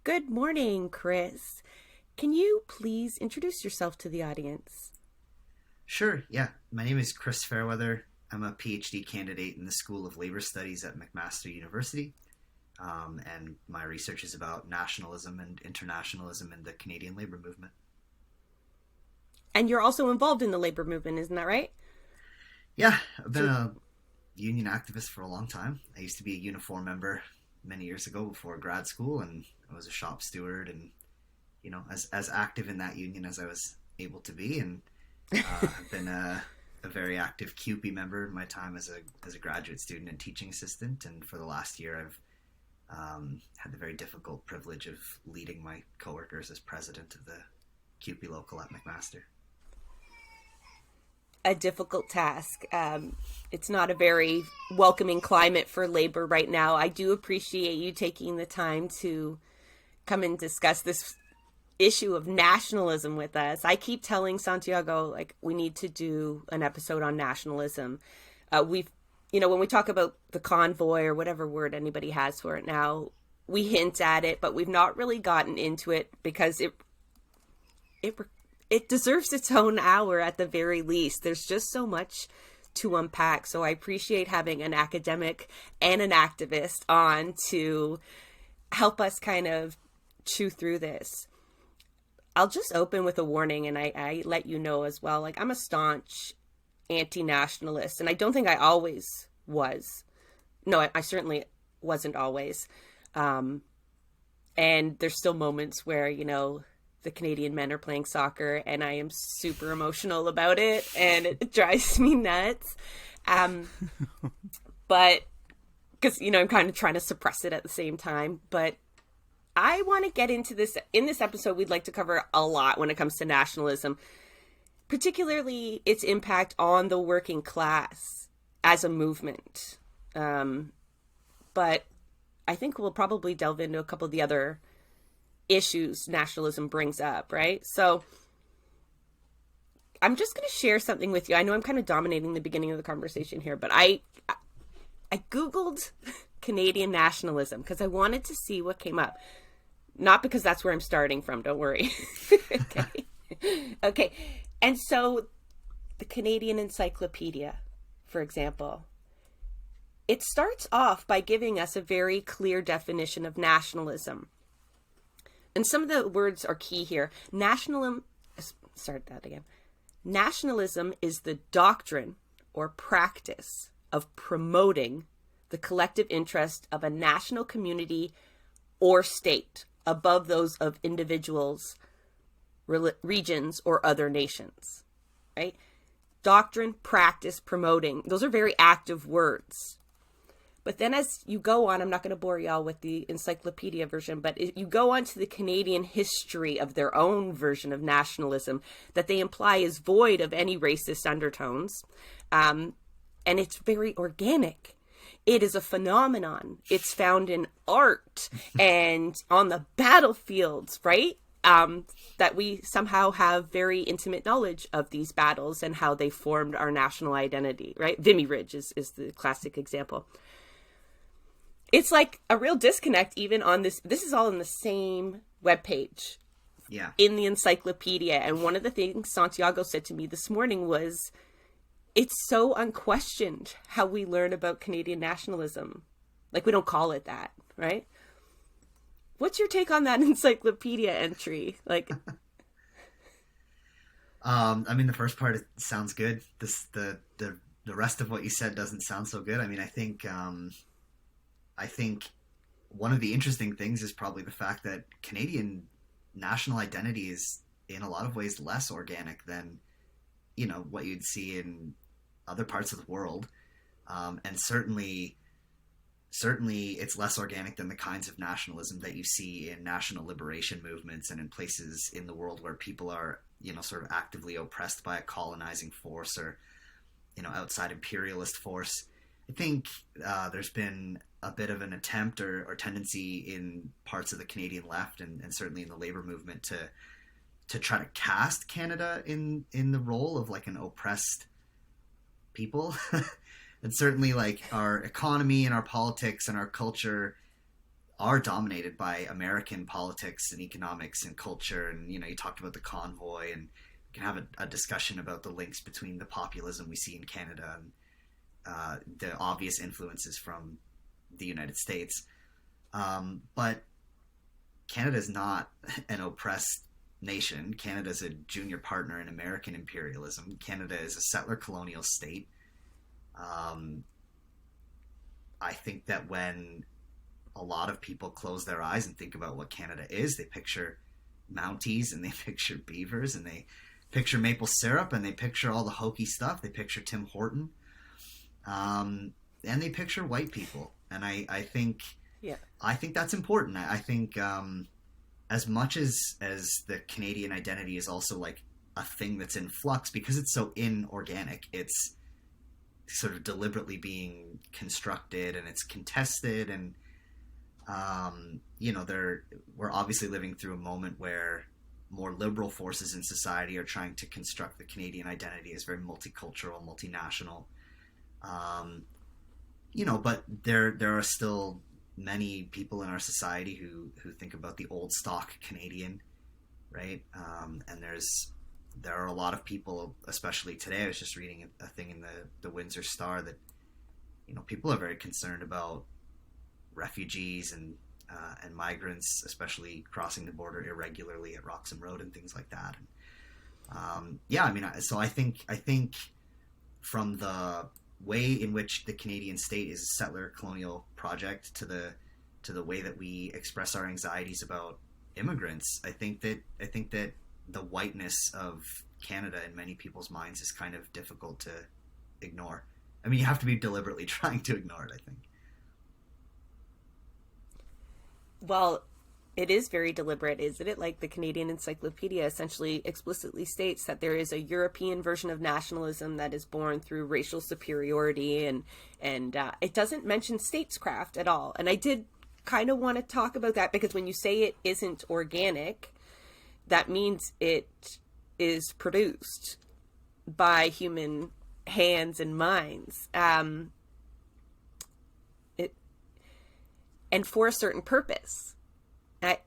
Good morning, Chris. Can you please introduce yourself to the audience? Sure, yeah. My name is Chris Fairweather. I'm a PhD candidate in the School of Labor Studies at McMaster University. And my research is about nationalism and internationalism in the Canadian labor movement. And you're also involved in the labor movement, isn't that right? Yeah, I've been So, a union activist for a long time. I used to be a uniform member many years ago before grad school, and I was a shop steward and, as active in that union as I was able to be. And I've been a very active CUPE member in my time as a graduate student and teaching assistant. And for the last year, I've had the very difficult privilege of leading my coworkers as president of the CUPE local at McMaster. a difficult task. It's not a very welcoming climate for labor right now. I do appreciate you taking the time to come and discuss this issue of nationalism with us. I keep telling Santiago, like, we need to do an episode on nationalism. When we talk about the convoy or whatever word anybody has for it now, we hint at it, but we've not really gotten into it because it deserves its own hour at the very least. There's just so much to unpack. So I appreciate having an academic and an activist on to help us kind of chew through this. I'll just open with a warning, and I let you know as well. Like, I'm a staunch anti-nationalist, and I don't think I always was. No, I certainly wasn't always. And there's still moments where, the Canadian men are playing soccer, and I am super emotional about it, and it drives me nuts. But because, I'm kind of trying to suppress it at the same time. But I want to get into this. In this episode, we'd like to cover a lot when it comes to nationalism, particularly its impact on the working class as a movement. But I think we'll probably delve into a couple of the other issues nationalism brings up, right? So I'm just going to share something with you. I know I'm kind of dominating the beginning of the conversation here, but I Googled Canadian nationalism because I wanted to see what came up. Not because that's where I'm starting from, don't worry. Okay. Okay. And so the Canadian Encyclopedia, for example, it starts off by giving us a very clear definition of nationalism. And some of the words are key here. Nationalism is the doctrine or practice of promoting the collective interest of a national community or state above those of individuals, regions, or other nations, right? Doctrine, practice, promoting. Those are very active words. But then as you go on, I'm not going to bore y'all with the encyclopedia version, but if you go on to the Canadian history of their own version of nationalism that they imply is void of any racist undertones. And it's very organic. It is a phenomenon. It's found in art and on the battlefields, right? That we somehow have very intimate knowledge of these battles and how they formed our national identity, right? Vimy Ridge is the classic example. It's like a real disconnect even on this. This is all in the same webpage. Yeah. In the encyclopedia. And one of the things Santiago said to me this morning was, it's so unquestioned how we learn about Canadian nationalism. Like, we don't call it that, right? What's your take on that encyclopedia entry? Like, the first part sounds good. The rest of what you said doesn't sound so good. I think one of the interesting things is probably the fact that Canadian national identity is in a lot of ways less organic than, what you'd see in other parts of the world. And certainly it's less organic than the kinds of nationalism that you see in national liberation movements and in places in the world where people are, sort of actively oppressed by a colonizing force or, outside imperialist force. I think there's been a bit of an attempt or tendency in parts of the Canadian left and certainly in the labor movement to try to cast Canada in the role of like an oppressed people. And certainly like our economy and our politics and our culture are dominated by American politics and economics and culture. And, you know, you talked about the convoy, and we can have a discussion about the links between the populism we see in Canada and the obvious influences from the United States. But Canada is not an oppressed nation. Canada is a junior partner in American imperialism. Canada is a settler colonial state. I think that when a lot of people close their eyes and think about what Canada is, they picture Mounties and they picture beavers and they picture maple syrup and they picture all the hokey stuff. They picture Tim Horton, and they picture white people. And I think that's important. I think as much as the Canadian identity is also like a thing that's in flux because it's so inorganic, it's sort of deliberately being constructed and it's contested, and we're obviously living through a moment where more liberal forces in society are trying to construct the Canadian identity as very multicultural, multinational. But there are still many people in our society who think about the old stock Canadian, right? And there are a lot of people, especially today. I was just reading a thing in the Windsor Star that, you know, people are very concerned about refugees and migrants, especially crossing the border irregularly at Roxham Road and things like that. And, so I think from the way in which the Canadian state is a settler colonial project to the way that we express our anxieties about immigrants, I think that the whiteness of Canada in many people's minds is kind of difficult to ignore. I mean, you have to be deliberately trying to ignore it, I think. Well, it is very deliberate, isn't it? Like the Canadian Encyclopedia essentially explicitly states that there is a European version of nationalism that is born through racial superiority, and it doesn't mention statescraft at all. And I did kind of want to talk about that because when you say it isn't organic, that means it is produced by human hands and minds, and for a certain purpose.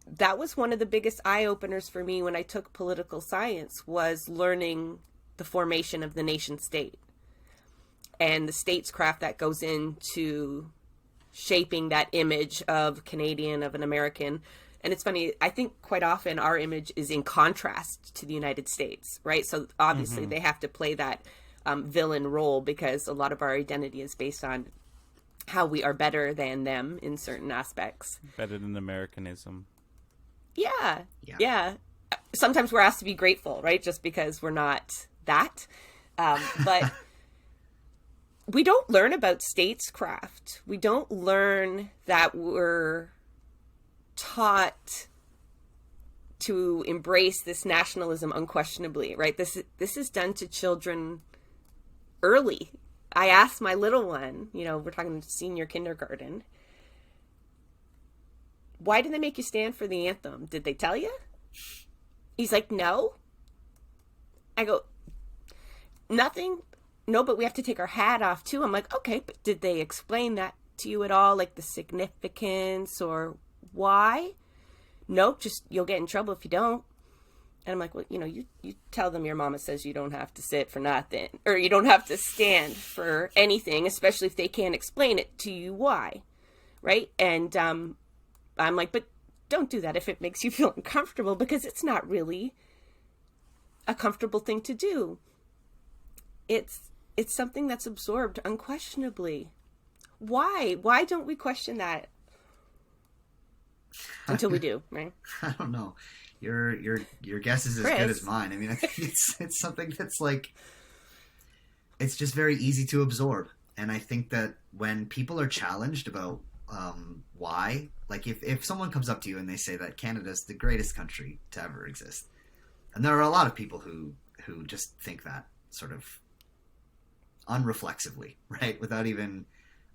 That was one of the biggest eye-openers for me when I took political science, was learning the formation of the nation state and the statescraft that goes into shaping that image of Canadian, of an American. And it's funny, I think quite often our image is in contrast to the United States, right? So obviously they have to play that villain role because a lot of our identity is based on how we are better than them in certain aspects. Better than Americanism. Yeah. Sometimes we're asked to be grateful, right? Just because we're not that. But we don't learn about statescraft. We don't learn that we're taught to embrace this nationalism unquestionably, right? This is done to children early. I asked my little one, we're talking senior kindergarten, why did they make you stand for the anthem? Did they tell you? He's like, no. I go, nothing. No, but we have to take our hat off too. I'm like, okay, but did they explain that to you at all? Like the significance or why? Nope, just you'll get in trouble if you don't. And I'm like, well, you tell them your mama says you don't have to sit for nothing, or you don't have to stand for anything, especially if they can't explain it to you why, right? And I'm like, but don't do that if it makes you feel uncomfortable, because it's not really a comfortable thing to do. It's something that's absorbed unquestionably. Why? Why don't we question that until we do, right? I don't know. Your guess is as Chris. Good as mine. I mean, I think it's something that's like, it's just very easy to absorb. And I think that when people are challenged about why, like if someone comes up to you and they say that Canada's the greatest country to ever exist, and there are a lot of people who just think that sort of unreflexively, right, without even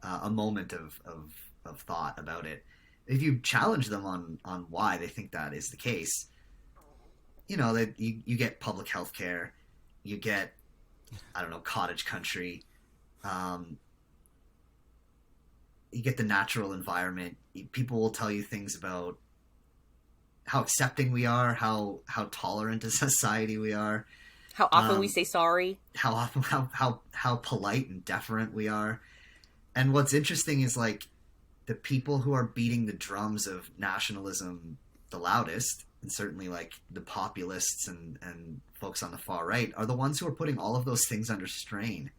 a moment of thought about it. If you challenge them on why they think that is the case, that you get public health care, you get, I don't know, cottage country, you get the natural environment. People will tell you things about how accepting we are, how tolerant as a society we are, how often we say sorry, how often how polite and deferent we are. And what's interesting is like the people who are beating the drums of nationalism the loudest, and certainly like the populists and folks on the far right, are the ones who are putting all of those things under strain,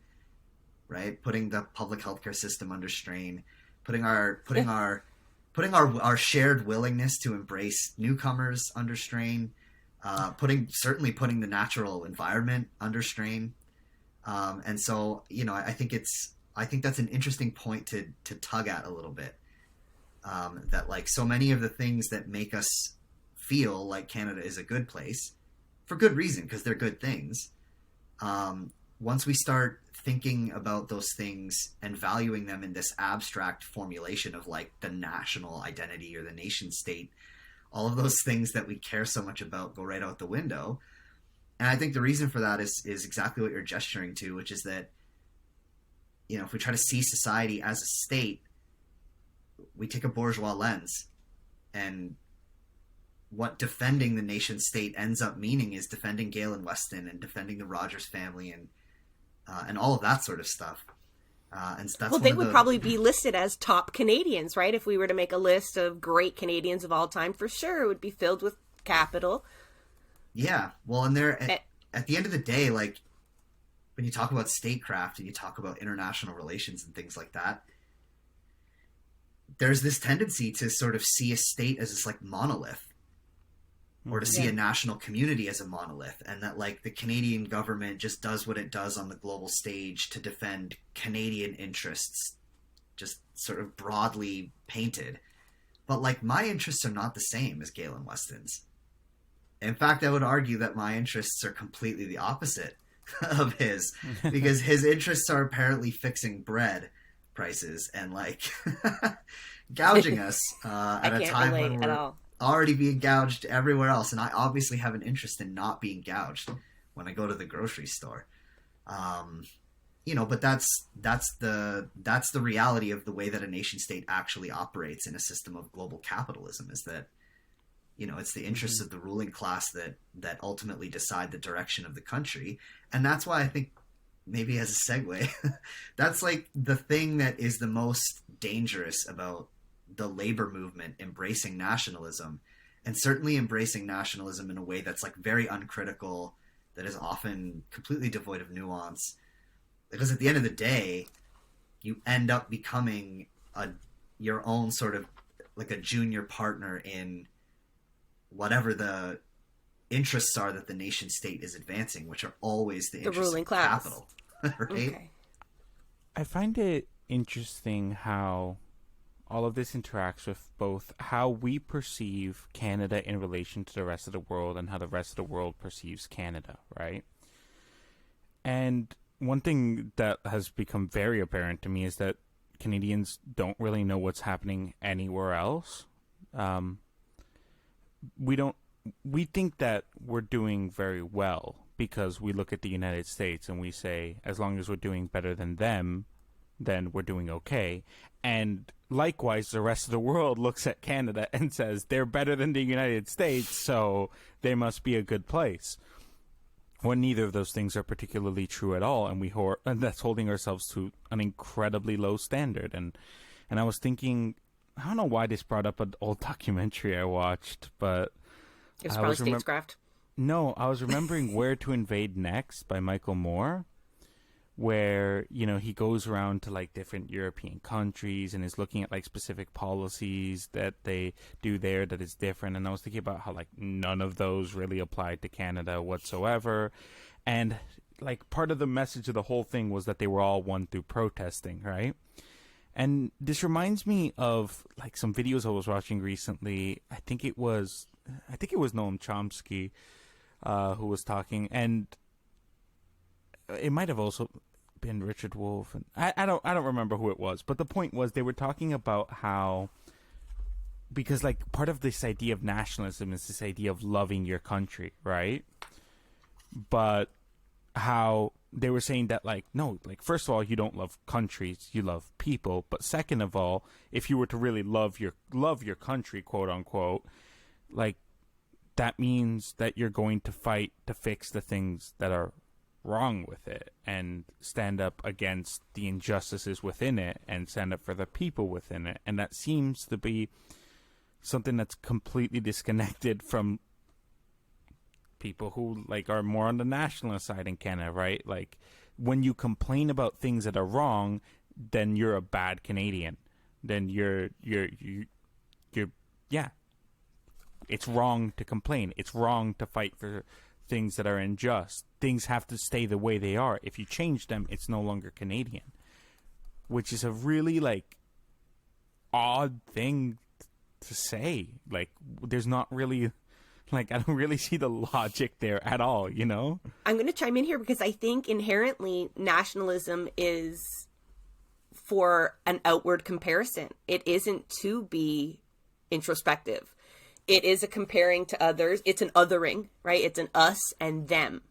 right? Putting the public healthcare system under strain, putting our shared willingness to embrace newcomers under strain, putting the natural environment under strain. And so, you know, I think that's an interesting point to tug at a little bit. That like so many of the things that make us feel like Canada is a good place, for good reason, because they're good things. Once we start thinking about those things and valuing them in this abstract formulation of like the national identity or the nation state, all of those things that we care so much about go right out the window. And I think the reason for that is exactly what you're gesturing to, which is that, you know, if we try to see society as a state, we take a bourgeois lens, and what defending the nation state ends up meaning is defending Gale and Weston and defending the Rogers family and all of that sort of stuff. And so that's they would probably be listed as top Canadians, right? If we were to make a list of great Canadians of all time, for sure it would be filled with capital. Yeah, well, and at the end of the day, like when you talk about statecraft and you talk about international relations and things like that, there's this tendency to sort of see a state as this like monolith, or to see a national community as a monolith, and that like the Canadian government just does what it does on the global stage to defend Canadian interests, just sort of broadly painted. But like my interests are not the same as Gale and Weston's. In fact, I would argue that my interests are completely the opposite of his, because his interests are apparently fixing bread prices and like gouging us at a time when we're already being gouged everywhere else. And I obviously have an interest in not being gouged when I go to the grocery store. You know, but that's the reality of the way that a nation state actually operates in a system of global capitalism, is that, you know, it's the interests of the ruling class that ultimately decide the direction of the country. And that's why I think, maybe as a segue, that's like the thing that is the most dangerous about the labor movement embracing nationalism, and certainly embracing nationalism in a way that's like very uncritical, that is often completely devoid of nuance. Because at the end of the day, you end up becoming your own sort of like a junior partner in whatever the interests are that the nation state is advancing, which are always the interests ruling of class. capital. Right? Okay. I find it interesting how all of this interacts with both how we perceive Canada in relation to the rest of the world and how the rest of the world perceives Canada, right? And one thing that has become very apparent to me is that Canadians don't really know what's happening anywhere else. We think that we're doing very well because we look at the United States and we say, as long as we're doing better than them, then we're doing okay. And likewise, the rest of the world looks at Canada and says they're better than the United States, so they must be a good place. When neither of those things are particularly true at all, and that's holding ourselves to an incredibly low standard. And I was thinking, I don't know why this brought up an old documentary I watched, but it was probably statescraft. No, I was remembering Where to Invade Next by Michael Moore, where, you know, he goes around to like different European countries and is looking at like specific policies that they do there that is different. And I was thinking about how like none of those really applied to Canada whatsoever. And like part of the message of the whole thing was that they were all won through protesting, right? And this reminds me of like some videos I was watching recently. I think it was Noam Chomsky who was talking, and it might have also been Richard Wolff, and I don't remember who it was, but the point was they were talking about how, because like part of this idea of nationalism is this idea of loving your country, right? But how they were saying that, like, no, like, first of all, you don't love countries, you love people. But second of all, if you were to really love your country, quote unquote, like, that means that you're going to fight to fix the things that are wrong with it and stand up against the injustices within it and stand up for the people within it. And that seems to be something that's completely disconnected from people who, like, are more on the nationalist side in Canada, right? Like, when you complain about things that are wrong, then you're a bad Canadian. Then you're yeah. It's wrong to complain. It's wrong to fight for things that are unjust. Things have to stay the way they are. If you change them, it's no longer Canadian. Which is a really, like, odd thing to say. Like, there's not really, like, I don't really see the logic there at all, you know? I'm going to chime in here because I think inherently nationalism is for an outward comparison. It isn't to be introspective. It is a comparing to others. It's an othering, right? It's an us and them.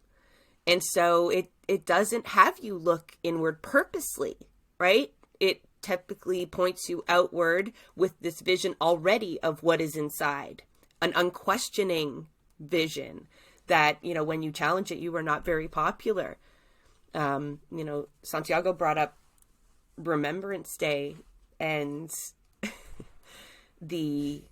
And so it doesn't have you look inward purposely, right? It typically points you outward with this vision already of what is inside, an unquestioning vision that, you know, when you challenge it, you are not very popular. You know, Santiago brought up Remembrance Day and the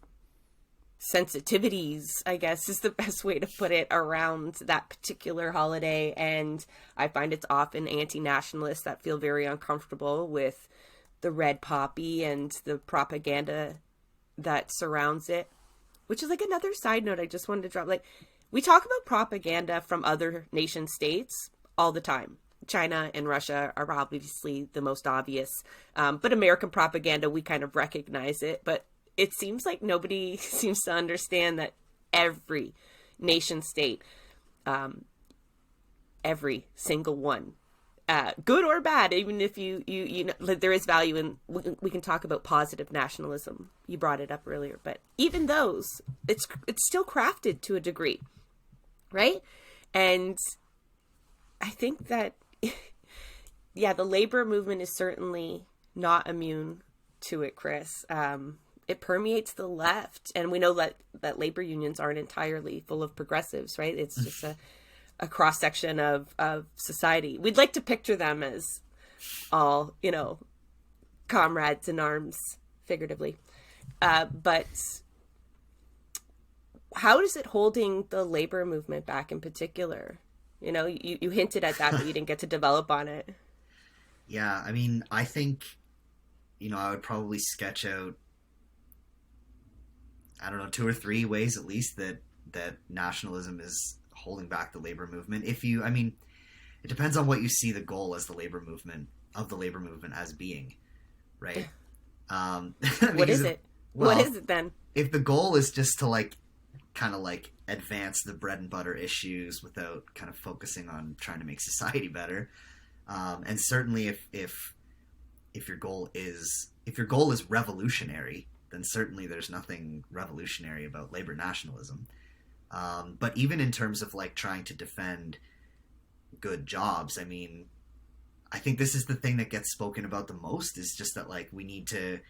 sensitivities, I guess is the best way to put it, around that particular holiday. And I find it's often anti-nationalists that feel very uncomfortable with the red poppy and the propaganda that surrounds it, which is like another side note I just wanted to drop. Like, we talk about propaganda from other nation states all the time. China and Russia are obviously the most obvious, but American propaganda, we kind of recognize it, but it seems like nobody seems to understand that every nation state, every single one, good or bad, even if you know, like, there is value in, we can talk about positive nationalism. You brought it up earlier, but even those, it's still crafted to a degree, right? And I think that, yeah, the labor movement is certainly not immune to it, Chris. It permeates the left, and we know that labor unions aren't entirely full of progressives, right? It's just a cross-section of society. We'd like to picture them as all, you know, comrades in arms, figuratively. But how is it holding the labor movement back in particular? You know, you hinted at that, but you didn't get to develop on it. Yeah, I mean, I think, you know, I would probably sketch out, I don't know, 2 or 3 ways at least that nationalism is holding back the labor movement. I mean, it depends on what you see the goal as the labor movement as being, right? What is it? Well, what is it then? If the goal is just to, like, kind of like advance the bread and butter issues without kind of focusing on trying to make society better, and certainly if your goal is revolutionary, then certainly there's nothing revolutionary about labor nationalism. But even in terms of, like, trying to defend good jobs, I mean, I think this is the thing that gets spoken about the most, is just that, like, we need to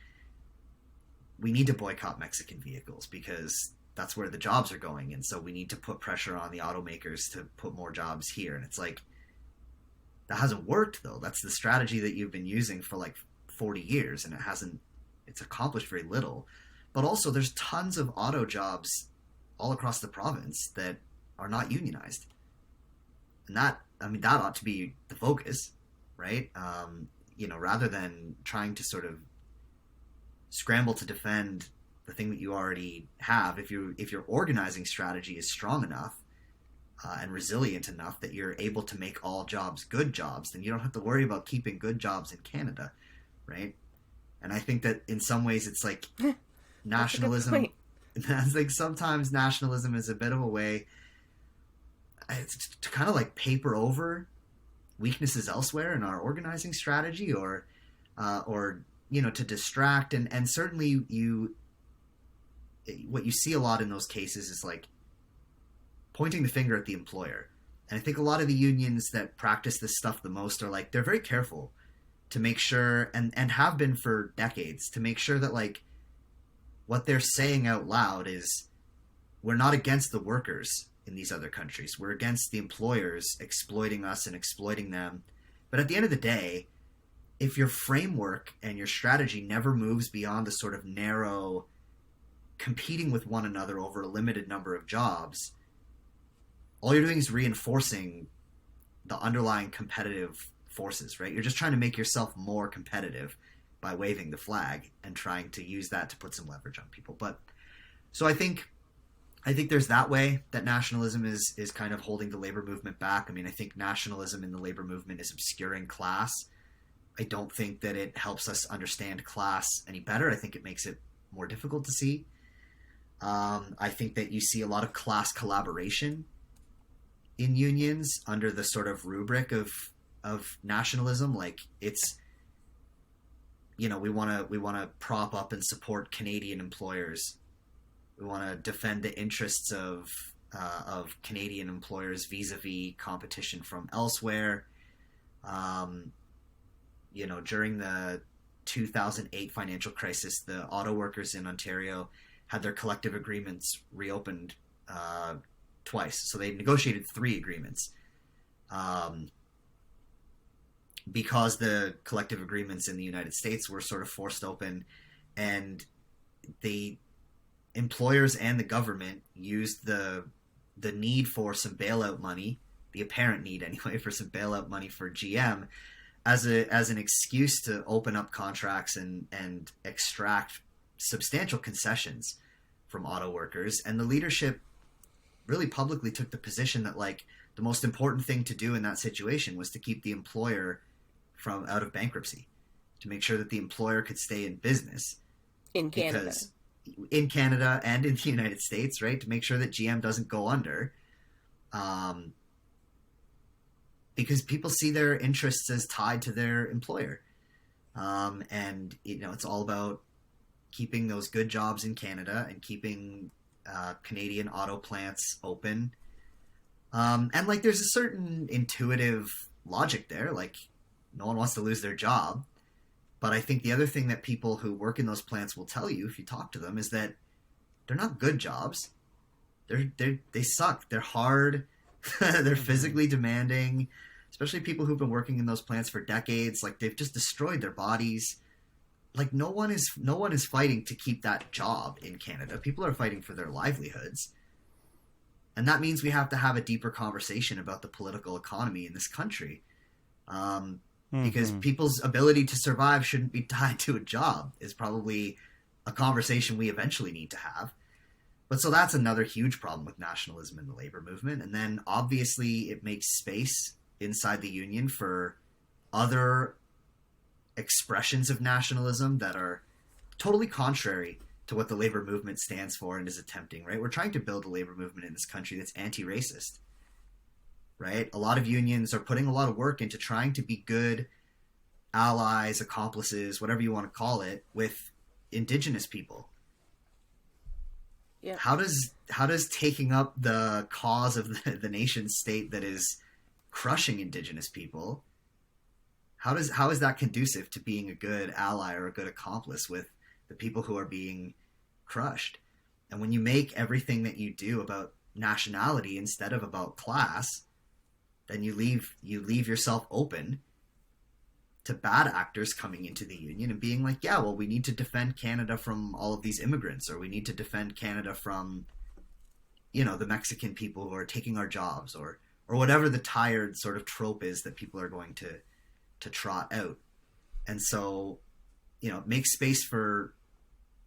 boycott Mexican vehicles because that's where the jobs are going. And so we need to put pressure on the automakers to put more jobs here. And it's like, that hasn't worked, though. That's the strategy that you've been using for like 40 years, and it's accomplished very little. But also, there's tons of auto jobs all across the province that are not unionized. And that ought to be the focus, right? You know, rather than trying to sort of scramble to defend the thing that you already have. If your organizing strategy is strong enough and resilient enough that you're able to make all jobs good jobs, then you don't have to worry about keeping good jobs in Canada, right? And I think that in some ways it's like nationalism. That's like, sometimes nationalism is a bit of a way to kind of like paper over weaknesses elsewhere in our organizing strategy, or you know, to distract. And certainly what you see a lot in those cases is like pointing the finger at the employer And I think a lot of the unions that practice this stuff the most are like, they're very careful to make sure, and have been for decades, to make sure that like what they're saying out loud is, we're not against the workers in these other countries. We're against the employers exploiting us and exploiting them. But at the end of the day, if your framework and your strategy never moves beyond the sort of narrow competing with one another over a limited number of jobs, all you're doing is reinforcing the underlying competitive forces, right? You're just trying to make yourself more competitive by waving the flag and trying to use that to put some leverage on people. But so I think there's that way that nationalism is kind of holding the labor movement back. I mean, I think nationalism in the labor movement is obscuring class. I don't think that it helps us understand class any better. I think it makes it more difficult to see. I think that you see a lot of class collaboration in unions under the sort of rubric of nationalism. Like, it's, you know, we want to prop up and support Canadian employers. We want to defend the interests of Canadian employers vis-a-vis competition from elsewhere. You know, during the 2008 financial crisis, the auto workers in Ontario had their collective agreements reopened twice. So they negotiated 3 agreements because the collective agreements in the United States were sort of forced open, and the employers and the government used the need for some bailout money, the apparent need anyway, for some bailout money for GM as an excuse to open up contracts and extract substantial concessions from auto workers. And the leadership really publicly took the position that like the most important thing to do in that situation was to keep the employer from out of bankruptcy, to make sure that the employer could stay in business in Canada. In Canada and in the United States, right? To make sure that GM doesn't go under. Because people see their interests as tied to their employer. And, you know, it's all about keeping those good jobs in Canada and keeping Canadian auto plants open. And, like, there's a certain intuitive logic there. Like, no one wants to lose their job. But I think the other thing that people who work in those plants will tell you if you talk to them is that they're not good jobs. They suck. They're hard. They're physically demanding, especially people who've been working in those plants for decades. Like, they've just destroyed their bodies. Like, no one is fighting to keep that job in Canada. People are fighting for their livelihoods. And that means we have to have a deeper conversation about the political economy in this country. Because people's ability to survive shouldn't be tied to a job is probably a conversation we eventually need to have. But so that's another huge problem with nationalism in the labor movement. And then obviously it makes space inside the union for other expressions of nationalism that are totally contrary to what the labor movement stands for and is attempting, right? We're trying to build a labor movement in this country that's anti-racist, right? A lot of unions are putting a lot of work into trying to be good allies, accomplices, whatever you want to call it, with Indigenous people. Yeah. How does taking up the cause of the nation state that is crushing Indigenous people, how is that conducive to being a good ally or a good accomplice with the people who are being crushed? And when you make everything that you do about nationality instead of about class, then you leave yourself open to bad actors coming into the union and being like, yeah, well, we need to defend Canada from all of these immigrants, or we need to defend Canada from, you know, the Mexican people who are taking our jobs, or whatever the tired sort of trope is that people are going to trot out. And so, you know, it makes space for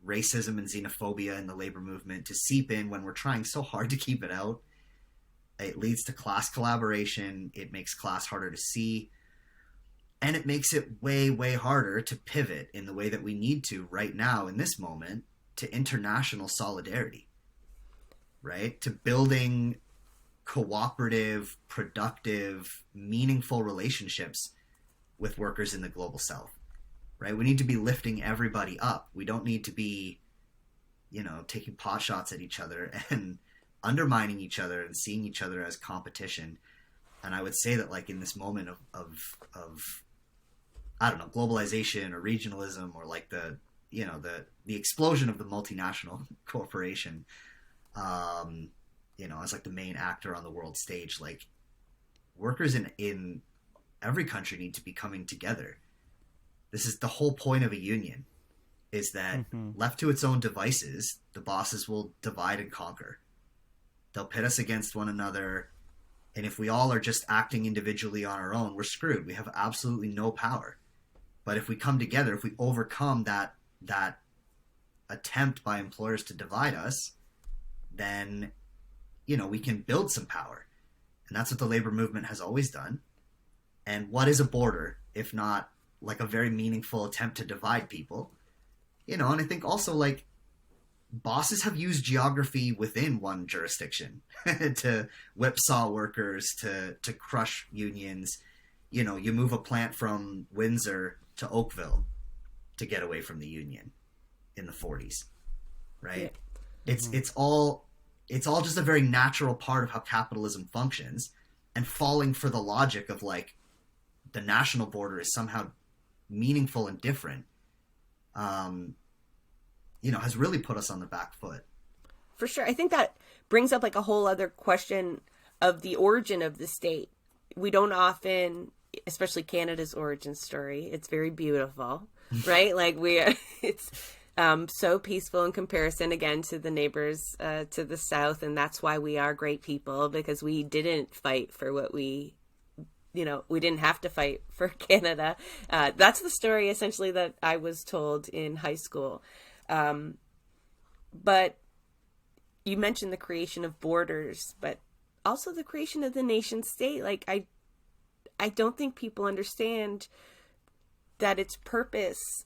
racism and xenophobia in the labor movement to seep in when we're trying so hard to keep it out. It leads to class collaboration. It makes class harder to see. And it makes it way, way harder to pivot in the way that we need to right now in this moment to international solidarity, right? To building cooperative, productive, meaningful relationships with workers in the global south, right? We need to be lifting everybody up. We don't need to be, you know, taking pot shots at each other and undermining each other and seeing each other as competition. And I would say that, like, in this moment of I don't know, globalization or regionalism, or like the explosion of the multinational corporation, as like the main actor on the world stage, like, workers in every country need to be coming together. This is the whole point of a union, is that left to its own devices, the bosses will divide and conquer. They'll pit us against one another. And if we all are just acting individually on our own, we're screwed. We have absolutely no power. But if we come together, if we overcome that attempt by employers to divide us, then, we can build some power. And that's what the labor movement has always done. And what is a border, if not like a very meaningful attempt to divide people? And I think also, like, bosses have used geography within one jurisdiction to whipsaw workers, to crush unions. You move a plant from Windsor to Oakville to get away from the union in the 40s, right? Yeah. It's all just a very natural part of how capitalism functions, and falling for the logic of, like, the national border is somehow meaningful and different, has really put us on the back foot. For sure. I think that brings up, like, a whole other question of the origin of the state. We don't often, especially Canada's origin story, it's very beautiful, right? Like, it's so peaceful in comparison, again, to the neighbors to the south. And that's why we are great people, because we didn't fight for what we didn't have to fight for Canada. That's the story, essentially, that I was told in high school. But you mentioned the creation of borders, but also the creation of the nation state. Like, I don't think people understand that its purpose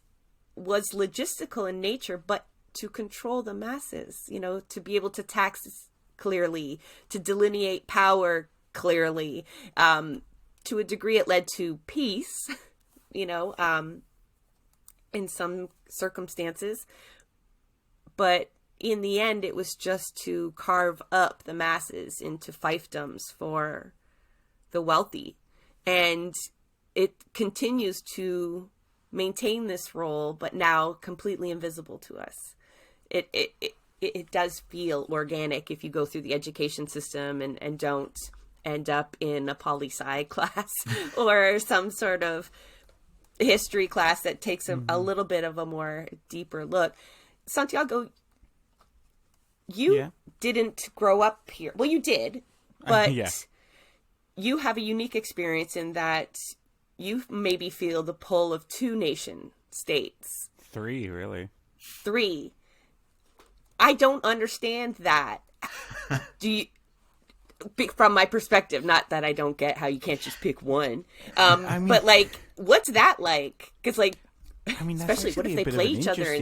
was logistical in nature, but to control the masses, to be able to tax clearly, to delineate power clearly. To a degree, it led to peace, in some circumstances. But in the end, it was just to carve up the masses into fiefdoms for the wealthy. And it continues to maintain this role, but now completely invisible to us. It does feel organic if you go through the education system and don't end up in a poli-sci class or some sort of history class that takes a little bit of a more deeper look. Santiago, you didn't grow up here. Well, you did, but you have a unique experience in that you maybe feel the pull of two nation states. Three, really. Three. I don't understand that. Do you? From my perspective, not that I don't get how you can't just pick one. But, like, what's that like? Because, like, especially what if they play each other?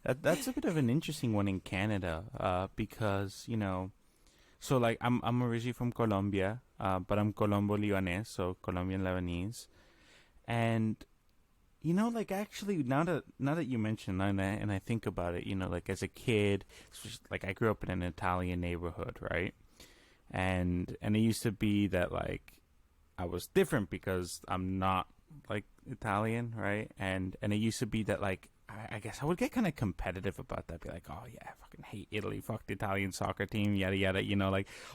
That's a bit of an interesting one in Canada, because, so, like, I'm originally from Colombia, but I'm Colombo-Libanese, so Colombian Lebanese, and like, actually, now that you mention that, and I think about it, like, as a kid, like, I grew up in an Italian neighborhood, right? And it used to be that, like, I was different because I'm not, like, Italian, right? And it used to be that, like, I guess I would get kind of competitive about that. Be like, oh yeah, I fucking hate Italy, fuck the Italian soccer team, yada yada.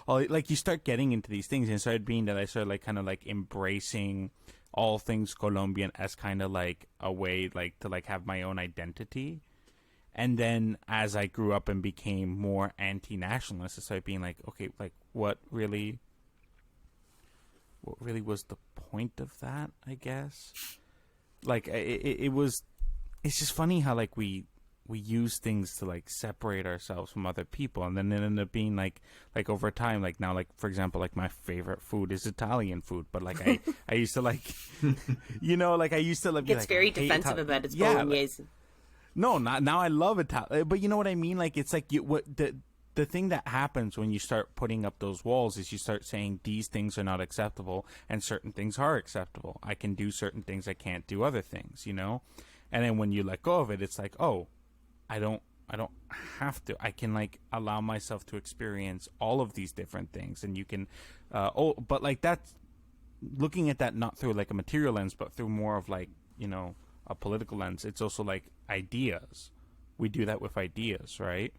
Like you start getting into these things, and it started being that I started, like, kind of, like, embracing all things Colombian as kind of, like, a way, like, to, like, have my own identity. And then as I grew up and became more anti-nationalist, I started being like, okay, like, what really was the point of that, I guess? Like, it's just funny how, like, we use things to, like, separate ourselves from other people, and then it ended up being like over time, like, now, like, for example, like, my favorite food is Italian food, but, like, I used to, like, like, I used to, like, it's very defensive about its bolognese. No, not now. I love Italian, but you know what I mean. Like, it's like the thing that happens when you start putting up those walls is you start saying these things are not acceptable and certain things are acceptable. I can do certain things, I can't do other things. And then when you let go of it, it's like, oh, I don't have to. I can like allow myself to experience all of these different things, and you can but like that's looking at that not through like a material lens, but through more of like, a political lens. It's also like ideas. We do that with ideas, right?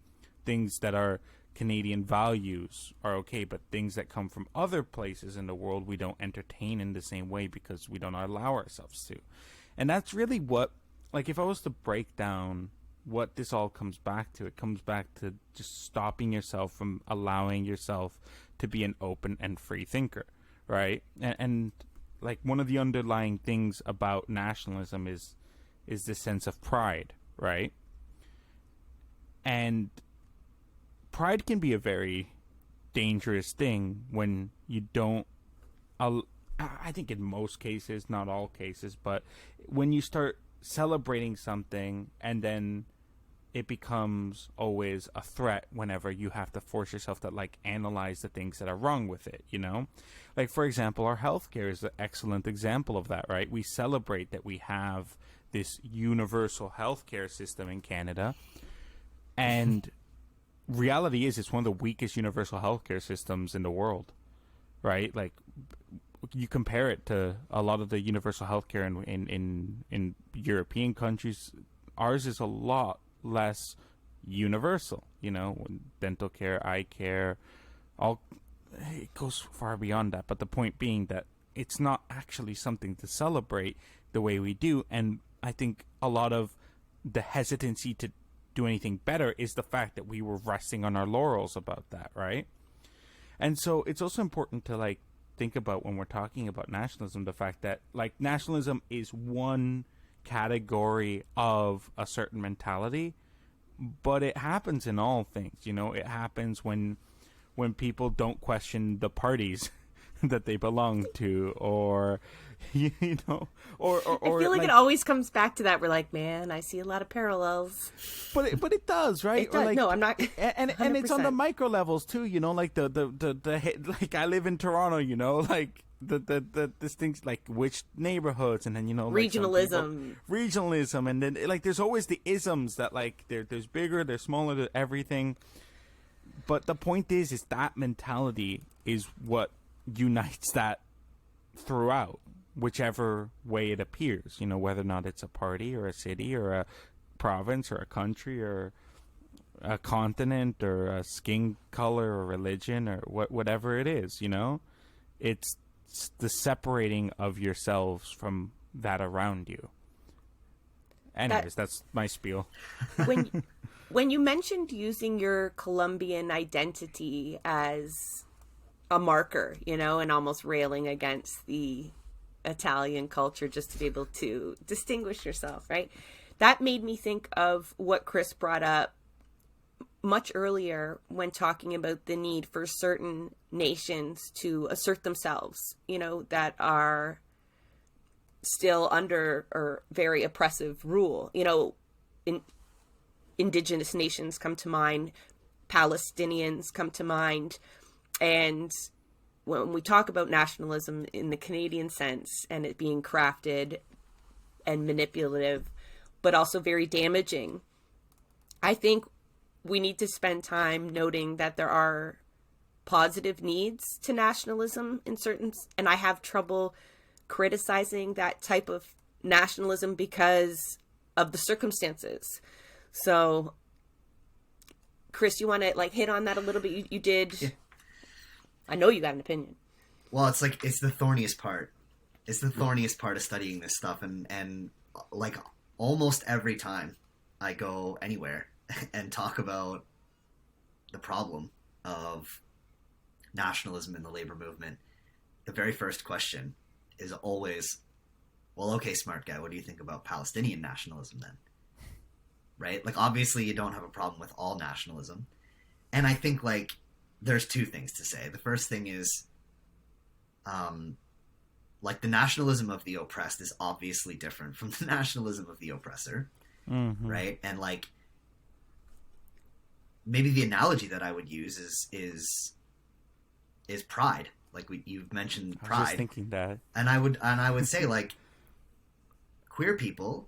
Things that are Canadian values are okay, but things that come from other places in the world we don't entertain in the same way because we don't allow ourselves to. And that's really what, like, if I was to break down what this all comes back to, it comes back to just stopping yourself from allowing yourself to be an open and free thinker, right? And like one of the underlying things about nationalism is this sense of pride, right? And pride can be a very dangerous thing when you don't, I think in most cases, not all cases, but when you start celebrating something and then it becomes always a threat whenever you have to force yourself to like analyze the things that are wrong with it, Like, for example, our healthcare is an excellent example of that, right? We celebrate that we have this universal healthcare system in Canada, and reality is it's one of the weakest universal healthcare systems in the world, right? Like, you compare it to a lot of the universal healthcare in European countries, ours is a lot less universal, dental care, eye care, it goes far beyond that. But the point being that it's not actually something to celebrate the way we do. And I think a lot of the hesitancy to do anything better is the fact that we were resting on our laurels about that, right? And so it's also important to like think about when we're talking about nationalism, the fact that like nationalism is one category of a certain mentality, but it happens in all things. It happens when people don't question the parties that they belong to, or or I feel like it always comes back to that. We're like, man, I see a lot of parallels. But it does, right? It does. Like, no, I'm not. And it's on the micro levels too. Like the like I live in Toronto. Like the distincts, like which neighborhoods, and then regionalism, and then like there's always the isms that like there's bigger, there's smaller, there's everything. But the point is that mentality is what unites that throughout, whichever way it appears, whether or not it's a party or a city or a province or a country or a continent or a skin color or religion or whatever it is, it's the separating of yourselves from that around you. Anyways, that's my spiel. When you mentioned using your Colombian identity as a marker, and almost railing against the Italian culture just to be able to distinguish yourself, right? That made me think of what Chris brought up much earlier when talking about the need for certain nations to assert themselves, that are still under or very oppressive rule. Indigenous nations come to mind, Palestinians come to mind. And when we talk about nationalism in the Canadian sense and it being crafted and manipulative, but also very damaging, I think we need to spend time noting that there are positive needs to nationalism in certain, and I have trouble criticizing that type of nationalism because of the circumstances. So, Chris, you want to like hit on that a little bit? You did. Yeah. I know you got an opinion. Well, it's the thorniest part. It's the thorniest part of studying this stuff, and like almost every time I go anywhere and talk about the problem of nationalism in the labor movement, the very first question is always, well, okay, smart guy, what do you think about Palestinian nationalism then? Right? Like, obviously you don't have a problem with all nationalism. And I think, like, there's two things to say. The first thing is, like, the nationalism of the oppressed is obviously different from the nationalism of the oppressor. Mm-hmm. Right? And, like, maybe the analogy that I would use is pride. Like, you've mentioned pride. I was just thinking that. And I would say, like, queer people.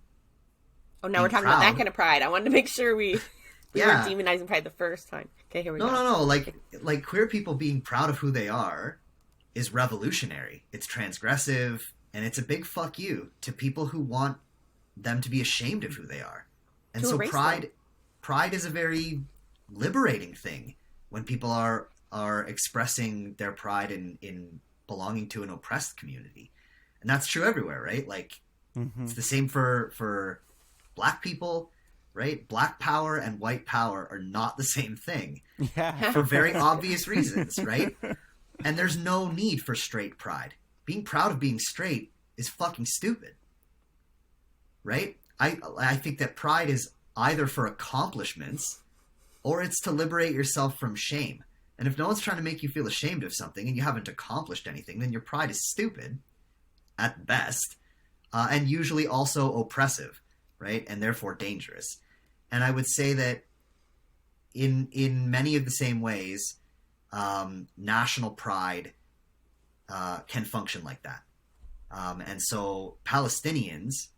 Oh, now we're talking about that kind of pride. I wanted to make sure we... We weren't demonizing pride the first time. Okay, here we go. No. Like queer people being proud of who they are is revolutionary. It's transgressive, and it's a big fuck you to people who want them to be ashamed of who they are. And so pride is a very liberating thing when people are expressing their pride in belonging to an oppressed community. And that's true everywhere, right? Like, it's the same for black people, right? Black power and white power are not the same thing. Yeah. For very obvious reasons, right? And there's no need for straight pride. Being proud of being straight is fucking stupid. Right? I think that pride is either for accomplishments or it's to liberate yourself from shame. And if no one's trying to make you feel ashamed of something and you haven't accomplished anything, then your pride is stupid at best, and usually also oppressive, right? And therefore dangerous. And I would say that in many of the same ways, national pride can function like that. And so Palestinians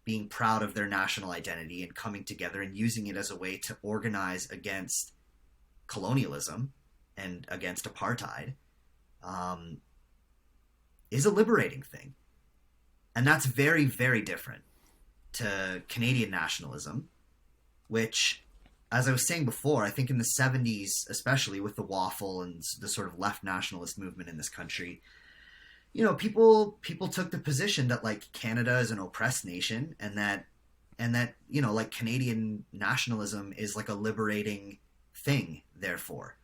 being proud of their national identity and coming together and using it as a way to organize against colonialism and against apartheid is a liberating thing. And that's very, very different to Canadian nationalism, which, as I was saying before, I think in the 70s, especially with the waffle and the sort of left nationalist movement in this country, you know, people took the position that, like, Canada is an oppressed nation and that, you know, like, Canadian nationalism is like a liberating thing, therefore,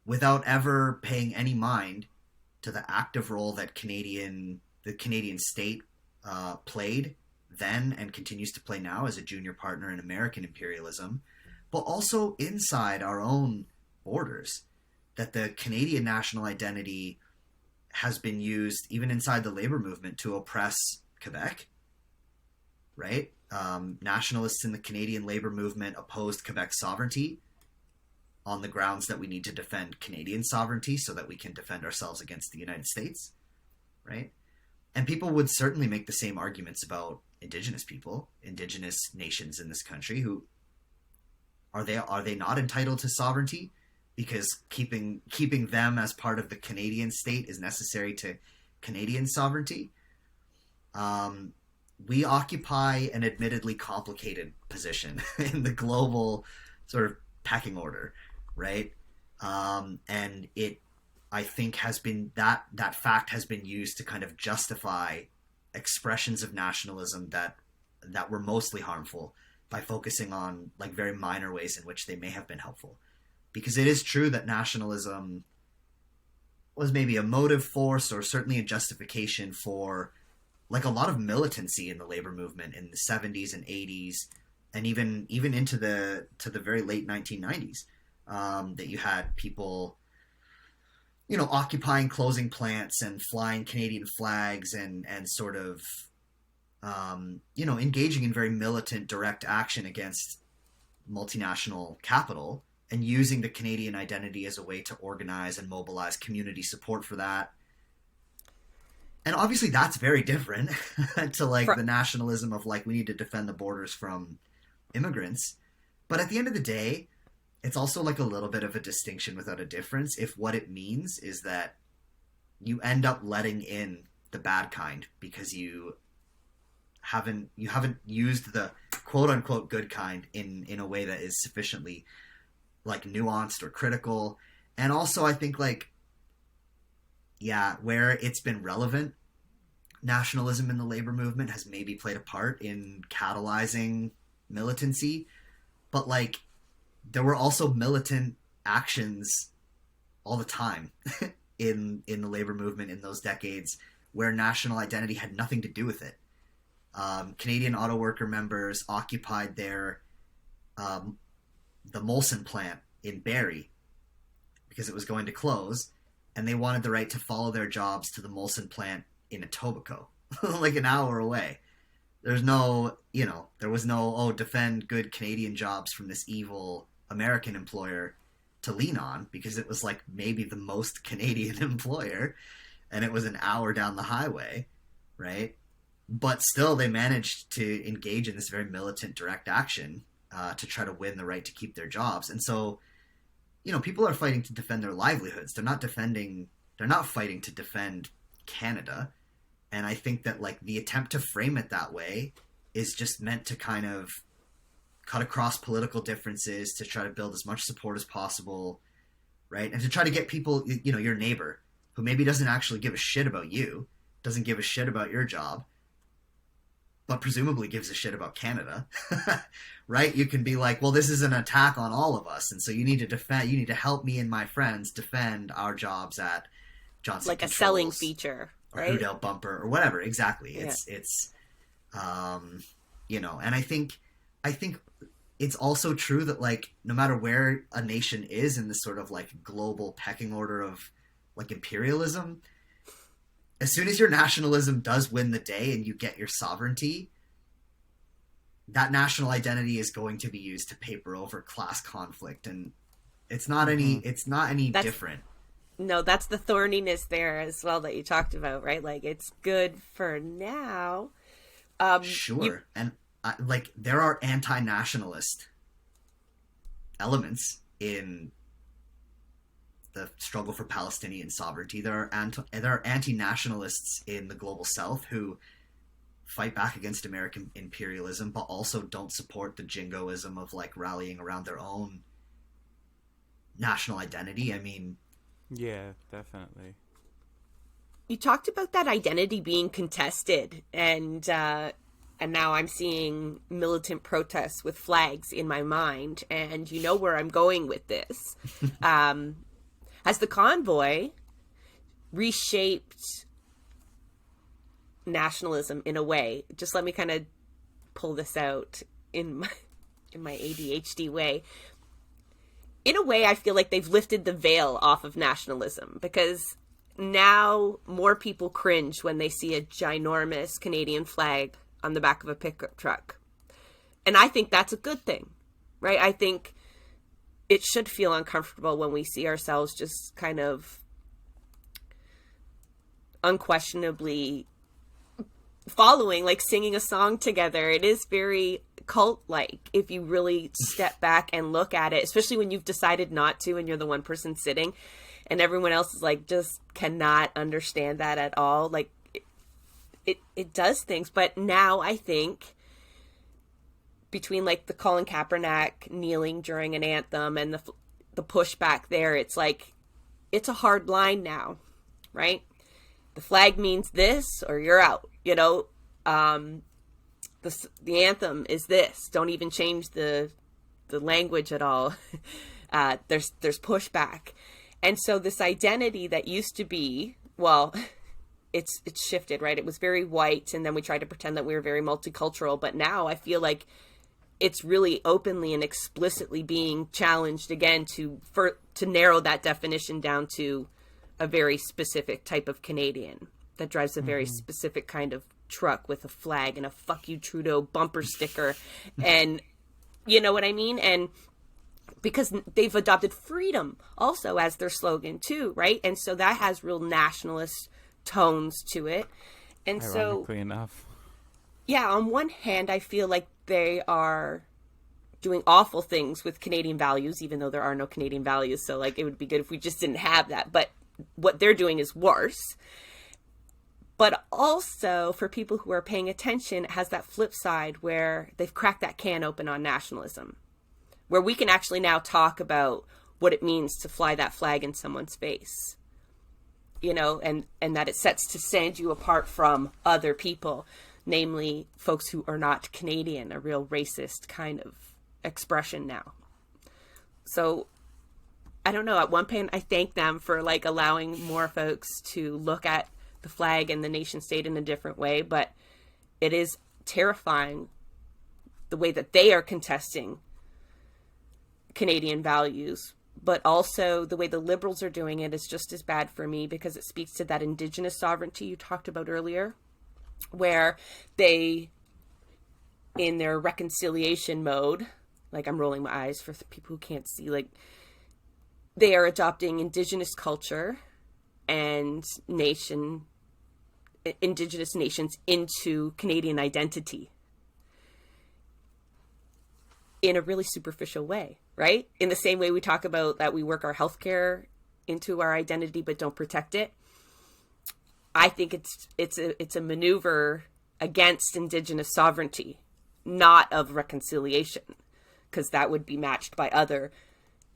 without ever paying any mind to the active role that the Canadian state played then and continues to play now as a junior partner in American imperialism, but also inside our own borders, that the Canadian national identity has been used even inside the labor movement to oppress Quebec, right? Nationalists in the Canadian labor movement opposed Quebec's sovereignty on the grounds that we need to defend Canadian sovereignty so that we can defend ourselves against the United States, right? And people would certainly make the same arguments about Indigenous people, Indigenous nations in this country. Who are they not entitled to sovereignty because keeping them as part of the Canadian state is necessary to Canadian sovereignty? We occupy an admittedly complicated position in the global sort of pecking order, right? And it, I think, has been that fact has been used to kind of justify expressions of nationalism that were mostly harmful by focusing on, like, very minor ways in which they may have been helpful. Because it is true that nationalism was maybe a motive force or certainly a justification for, like, a lot of militancy in the labor movement in the 70s and 80s and even into the very late 1990s, that you had people, you know, occupying closing plants and flying Canadian flags and sort of, you know, engaging in very militant direct action against multinational capital and using the Canadian identity as a way to organize and mobilize community support for that. And obviously that's very different to, like, the nationalism of, like, we need to defend the borders from immigrants. But at the end of the day, it's also, like, a little bit of a distinction without a difference if what it means is that you end up letting in the bad kind because you haven't used the quote unquote good kind in a way that is sufficiently, like, nuanced or critical. And also I think, like, yeah, where it's been relevant, nationalism in the labor movement has maybe played a part in catalyzing militancy, but, like, there were also militant actions all the time in the labor movement in those decades where national identity had nothing to do with it. Canadian auto worker members occupied the Molson plant in Barrie because it was going to close, and they wanted the right to follow their jobs to the Molson plant in Etobicoke, like an hour away. There's no, you know, there was no, defend good Canadian jobs from this evil American employer to lean on, because it was, like, maybe the most Canadian employer, and it was an hour down the highway, right? But still, they managed to engage in this very militant direct action to try to win the right to keep their jobs. And so, people are fighting to defend their livelihoods. They're not fighting to defend Canada. And I think that like the attempt to frame it that way is just meant to kind of cut across political differences, to try to build as much support as possible, right? And to try to get people, your neighbor, who maybe doesn't actually give a shit about you, doesn't give a shit about your job, but presumably gives a shit about Canada, right? You can be like, well, this is an attack on all of us, and so you need to help me and my friends defend our jobs at Johnson like Controls, a selling feature, right? Or Houdel Bumper or whatever. Exactly. Yeah. It's and I think it's also true that like no matter where a nation is in this sort of like global pecking order of like imperialism, as soon as your nationalism does win the day and you get your sovereignty, that national identity is going to be used to paper over class conflict, and it's not any different. No, that's the thorniness there as well that you talked about, right? Like, it's good for now. Sure. And like there are anti-nationalist elements in the struggle for Palestinian sovereignty. There are anti-nationalists in the global South who fight back against American imperialism, but also don't support the jingoism of like rallying around their own national identity. I mean, yeah, definitely. You talked about that identity being contested, and now I'm seeing militant protests with flags in my mind, and you know where I'm going with this. Has the convoy reshaped nationalism in a way? Just let me kind of pull this out in my ADHD way. In a way, I feel like they've lifted the veil off of nationalism, because now more people cringe when they see a ginormous Canadian flag on the back of a pickup truck. And I think that's a good thing, right? I think it should feel uncomfortable when we see ourselves just kind of unquestionably following, like singing a song together. It is very cult-like if you really step back and look at it, especially when you've decided not to and you're the one person sitting and everyone else is like just cannot understand that at all. Like it does things. But now I think between like the Colin Kaepernick kneeling during an anthem and the pushback there, it's like it's a hard line now, right? The flag means this or you're out, you know. The anthem is this. Don't even change the language at all. There's pushback. And so this identity that used to be, well, it's shifted, right? It was very white, and then we tried to pretend that we were very multicultural, but now I feel like it's really openly and explicitly being challenged again to narrow that definition down to a very specific type of Canadian that drives a very specific kind of truck with a flag and a "fuck you Trudeau" bumper sticker. And you know what I mean? And because they've adopted freedom also as their slogan too, right? And so that has real nationalist tones to it. And ironically enough, yeah, on one hand, I feel like they are doing awful things with Canadian values, even though there are no Canadian values. So like, it would be good if we just didn't have that. But what they're doing is worse. But also, for people who are paying attention, it has that flip side where they've cracked that can open on nationalism, where we can actually now talk about what it means to fly that flag in someone's face, you know, and that it sets to stand you apart from other people, namely folks who are not Canadian, a real racist kind of expression now. So I don't know. At one point, I thank them for like allowing more folks to look at the flag and the nation state in a different way, but it is terrifying the way that they are contesting Canadian values, but also the way the Liberals are doing it is just as bad for me, because it speaks to that Indigenous sovereignty you talked about earlier, where they, in their reconciliation mode, like I'm rolling my eyes for people who can't see, like they are adopting Indigenous culture and Indigenous nations into Canadian identity. in a really superficial way, right? In the same way we talk about that we work our healthcare into our identity but don't protect it. I think it's a maneuver against Indigenous sovereignty, not of reconciliation, because that would be matched by other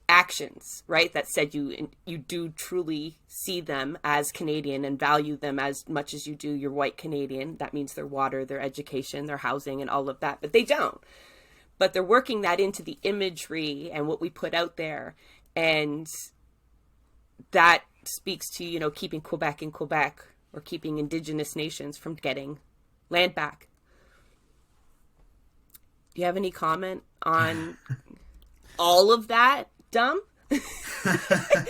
actions, right? That said you do truly see them as Canadian and value them as much as you do your white Canadian. That means their water, their education, their housing, and all of that. But they don't. But they're working that into the imagery and what we put out there. And that speaks to, keeping Quebec in Quebec, or keeping Indigenous nations from getting land back. Do you have any comment on all of that, dumb?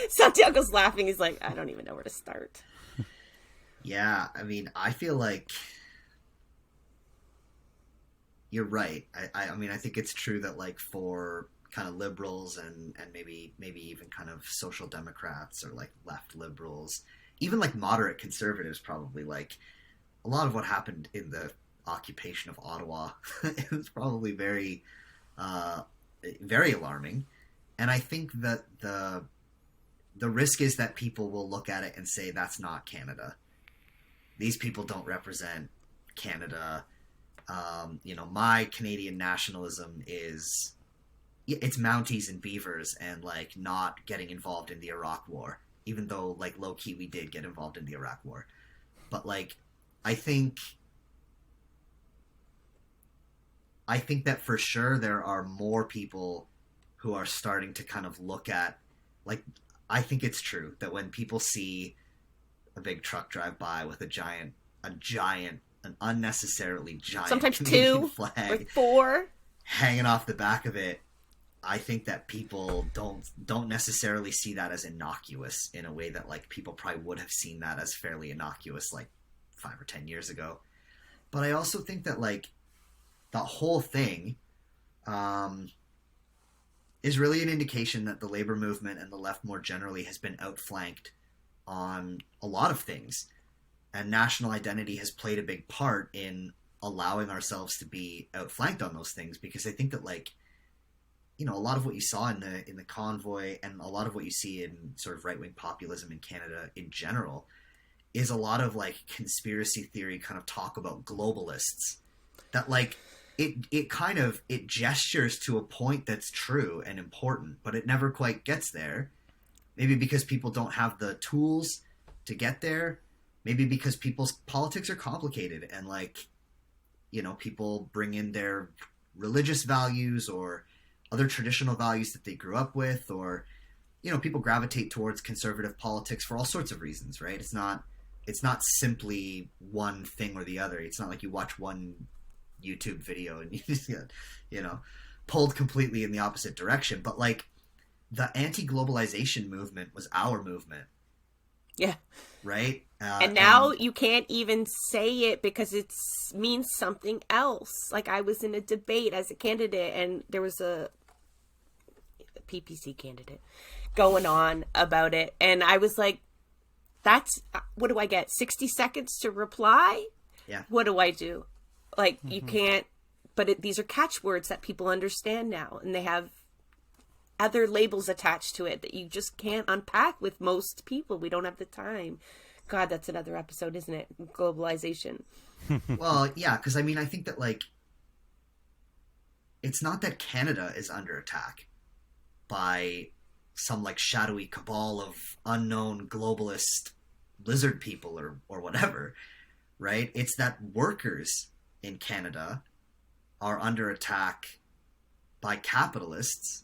Santiago's laughing. He's like, I don't even know where to start. Yeah, I mean, I feel like you're right. I mean, I think it's true that, like, for kind of liberals and maybe even kind of social democrats or, like, left liberals, even, like, moderate conservatives, probably, like, a lot of what happened in the occupation of Ottawa, it was probably very, very alarming. And I think that the risk is that people will look at it and say, that's not Canada. These people don't represent Canada. My Canadian nationalism is, it's Mounties and Beavers and, like, not getting involved in the Iraq War, even though, like, low-key we did get involved in the Iraq War. But, like, I think that for sure there are more people who are starting to kind of look at, like, I think it's true that when people see a big truck drive by with an unnecessarily giant, sometimes Canadian 2 flag or 4 hanging off the back of it, I think that people don't necessarily see that as innocuous in a way that, like, people probably would have seen that as fairly innocuous, like, 5 or 10 years ago. But I also think that, like, the whole thing is really an indication that the labor movement and the left more generally has been outflanked on a lot of things. And national identity has played a big part in allowing ourselves to be outflanked on those things, because I think that, like, a lot of what you saw in the convoy and a lot of what you see in sort of right-wing populism in Canada in general is a lot of, like, conspiracy theory kind of talk about globalists that, like, it gestures to a point that's true and important, but it never quite gets there. Maybe because people don't have the tools to get there. Maybe because people's politics are complicated and, like, people bring in their religious values or other traditional values that they grew up with, or, people gravitate towards conservative politics for all sorts of reasons, right? It's not simply one thing or the other. It's not like you watch one YouTube video and you just get, pulled completely in the opposite direction. But, like, the anti-globalization movement was our movement. Yeah. Right? And now you can't even say it because it means something else. Like, I was in a debate as a candidate and there was a PPC candidate going on about it. And I was like, what do I get? 60 seconds to reply? Yeah. What do I do? Like, you can't, but these are catchwords that people understand now, and they have other labels attached to it that you just can't unpack with most people. We don't have the time. God, that's another episode, isn't it? Globalization. Well, yeah, because, I mean, I think that, like, it's not that Canada is under attack by some, like, shadowy cabal of unknown globalist lizard people or whatever, right? It's that workers in Canada are under attack by capitalists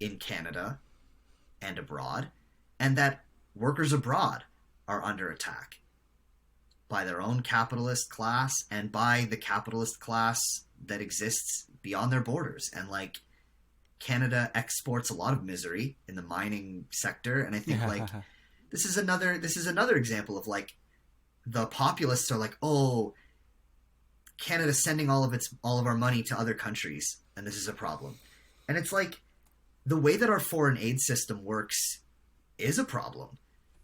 in Canada and abroad, and that workers abroad are under attack by their own capitalist class and by the capitalist class that exists beyond their borders. And, like, Canada exports a lot of misery in the mining sector, and I think like this is another example of, like, the populists are like, oh, Canada's sending all of our money to other countries, and this is a problem. And it's like, the way that our foreign aid system works is a problem.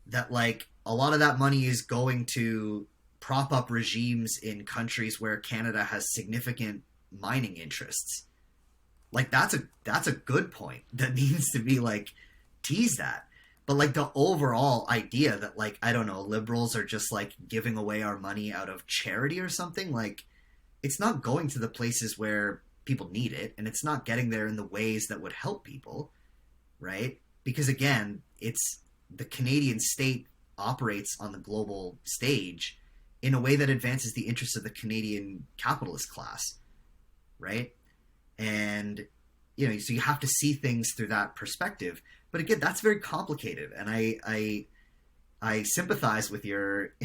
That, like, a lot of that money is going to prop up regimes in countries where Canada has significant mining interests, Like that's a good point that needs to be like teased at. But like the overall idea that like, I don't know, liberals are just like giving away our money out of charity or something, like it's not going to the places where people need it, and it's not getting there in the ways that would help people, right? Because again, it's the Canadian state operates on the global stage in a way that advances the interests of the Canadian capitalist class, right? And you know, so you have to see things through that perspective. But again, that's very complicated, and I sympathize with your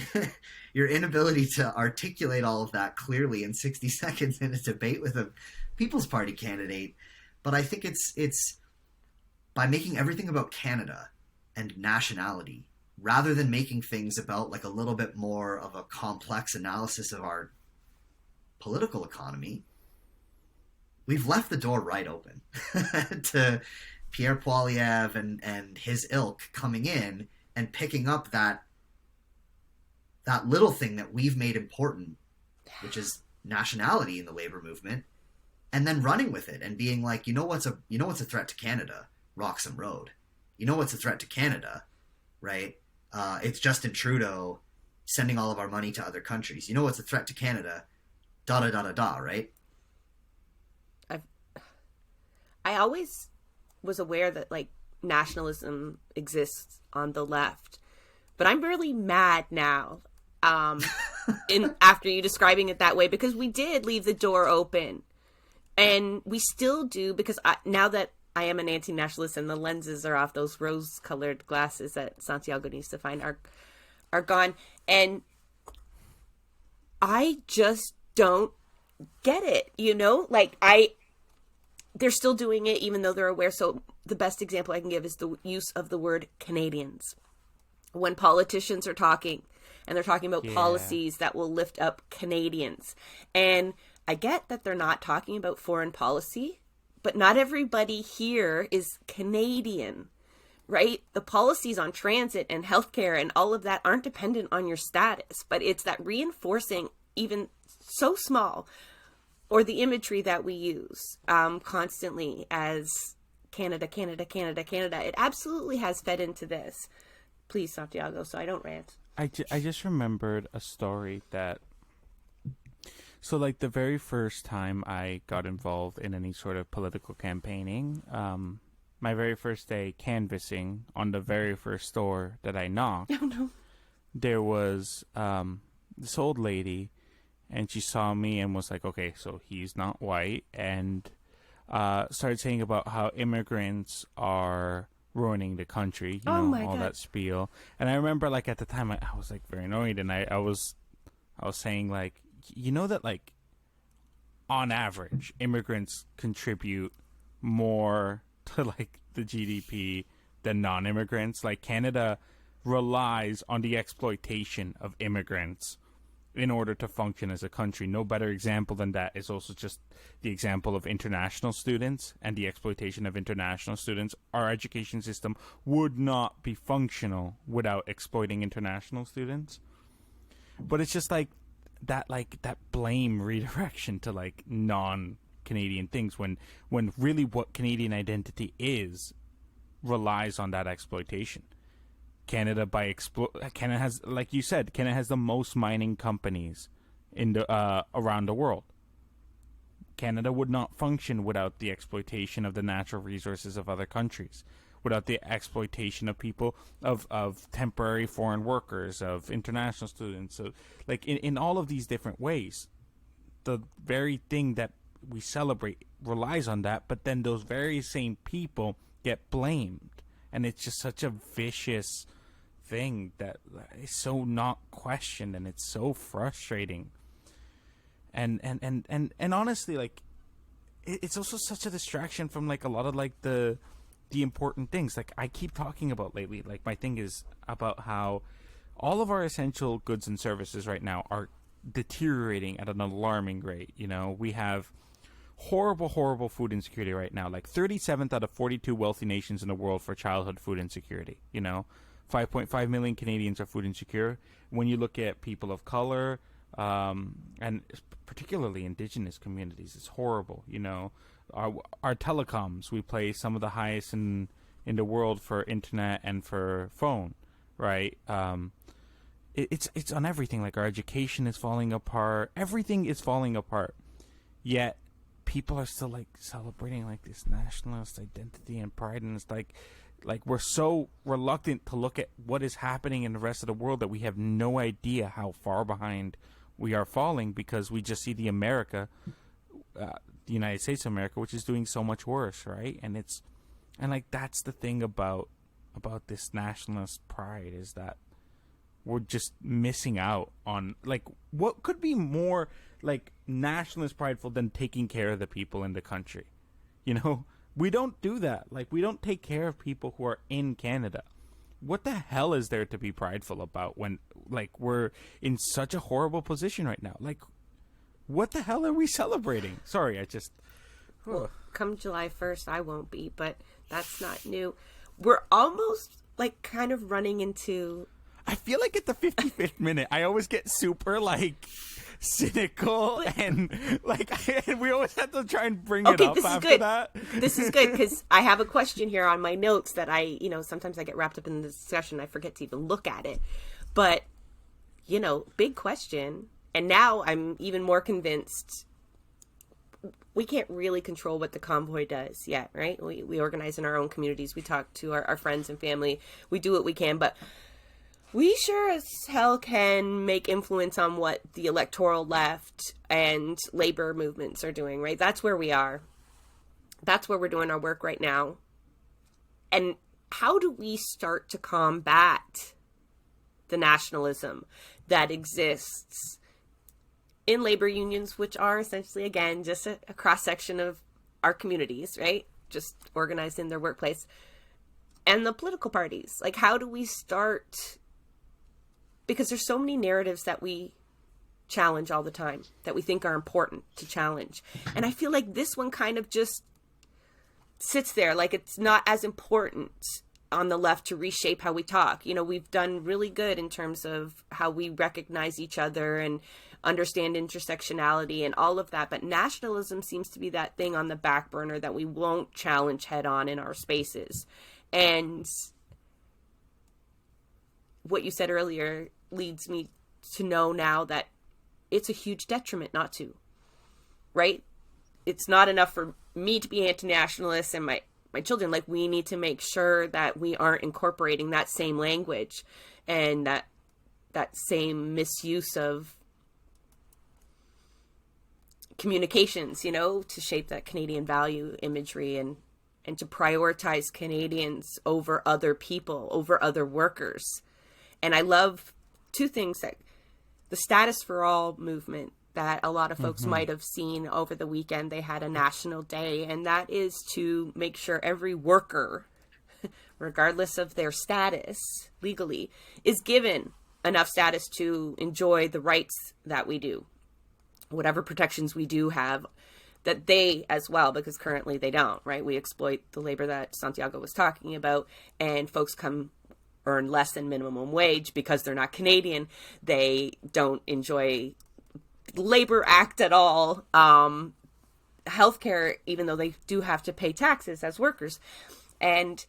your inability to articulate all of that clearly in 60 seconds in a debate with a People's Party candidate. But I think it's by making everything about Canada and nationality, rather than making things about like a little bit more of a complex analysis of our political economy, we've left the door right open to Pierre Poilievre and his ilk coming in and picking up that little thing that we've made important, which is nationality in the labor movement, and then running with it and being like, you know what's a threat to Canada? Roxham Road. You know what's a threat to Canada, right? It's Justin Trudeau sending all of our money to other countries. You know what's a threat to Canada? Da da da da da, right? I always was aware that like nationalism exists on the left, but I'm really mad now after you describing it that way, because we did leave the door open, and we still do, because now that I am an anti-nationalist and the lenses are off, those rose-colored glasses that Santiago needs to find are gone, and I just don't get it, you know? Like, they're still doing it even though they're aware. So the best example I can give is the use of the word Canadians. When politicians are talking and they're talking about policies that will lift up Canadians. And I get that they're not talking about foreign policy, but not everybody here is Canadian, right? The policies on transit and healthcare and all of that aren't dependent on your status, but it's that reinforcing, even so small, or the imagery that we use constantly as Canada, Canada, Canada, Canada. It absolutely has fed into this. Please, Santiago, so I don't rant. I just remembered a story that... So, like, the very first time I got involved in any sort of political campaigning, my very first day canvassing on the very first store that I knocked, there was this old lady, and she saw me and was like, okay, so he's not white, and started saying about how immigrants are ruining the country, you know, all that spiel. And I remember, like, at the time, I was, like, very annoyed, and I was saying, like, you know that, like, on average, immigrants contribute more to, like, the GDP than non-immigrants. Like, Canada relies on the exploitation of immigrants in order to function as a country. No better example than that is also just the example of international students and the exploitation of international students. Our education system would not be functional without exploiting international students. But it's just like that blame redirection to like non-Canadian things when really what Canadian identity is relies on that exploitation. Canada has, like you said, Canada has the most mining companies in the around the world. Canada would not function without the exploitation of the natural resources of other countries, without the exploitation of people, of temporary foreign workers, of international students. So, like, in all of these different ways, the very thing that we celebrate relies on that, but then those very same people get blamed. And it's just such a vicious thing that is so not questioned, and it's so frustrating. And honestly, like, it's also such a distraction from like a lot of like the important things. Like I keep talking about lately, like my thing is about how all of our essential goods and services right now are deteriorating at an alarming rate. You know, we have horrible food insecurity right now. Like 37th out of 42 wealthy nations in the world for childhood food insecurity. You know, 5.5 million Canadians are food insecure. When you look at people of color, and particularly indigenous communities, it's horrible. You know, our telecoms. We pay some of the highest in the world for internet and for phone, right? It's on everything. Like, our education is falling apart. Everything is falling apart. Yet people are still like celebrating like this nationalist identity and pride, and it's like we're so reluctant to look at what is happening in the rest of the world that we have no idea how far behind we are falling, because we just see the United States of America, which is doing so much worse, right? And that's the thing about this nationalist pride, is that we're just missing out on, like, what could be more like nationalist prideful than taking care of the people in the country. You know, we don't do that. Like, we don't take care of people who are in Canada. What the hell is there to be prideful about when, like, we're in such a horrible position right now? Like, what the hell are we celebrating? Sorry, I just... Well, come July 1st, I won't be, but that's not new. We're almost, like, kind of running into... I feel like at the 55th minute, I always get super, like, cynical, and, like, we always have to try and bring it up after that. This is good, because I have a question here on my notes that sometimes I get wrapped up in the discussion. I forget to even look at it. But, big question. And now I'm even more convinced we can't really control what the convoy does yet, right? We organize in our own communities. We talk to our friends and family. We do what we can, but we sure as hell can make influence on what the electoral left and labor movements are doing, right? That's where we are. That's where we're doing our work right now. And how do we start to combat the nationalism that exists in labor unions, which are essentially, again, just a cross-section of our communities, right? Just organized in their workplace. And the political parties. Like, how do we start... Because there's so many narratives that we challenge all the time, that we think are important to challenge. And I feel like this one kind of just sits there, like it's not as important on the left to reshape how we talk. We've done really good in terms of how we recognize each other and understand intersectionality and all of that. But nationalism seems to be that thing on the back burner that we won't challenge head on in our spaces. And what you said earlier leads me to know now that it's a huge detriment not to, right? It's not enough for me to be anti-nationalist and my children. Like, we need to make sure that we aren't incorporating that same language and that same misuse of communications, to shape that Canadian value imagery and to prioritize Canadians over other people, over other workers. And I love two things, that the Status for All movement that a lot of folks might have seen over the weekend. They had a national day, and that is to make sure every worker, regardless of their status legally, is given enough status to enjoy the rights that we do, whatever protections we do have, that they as well, because currently they don't, right? We exploit the labor that Santiago was talking about, and folks earn less than minimum wage because they're not Canadian. They don't enjoy Labor Act at all. Healthcare, even though they do have to pay taxes as workers. And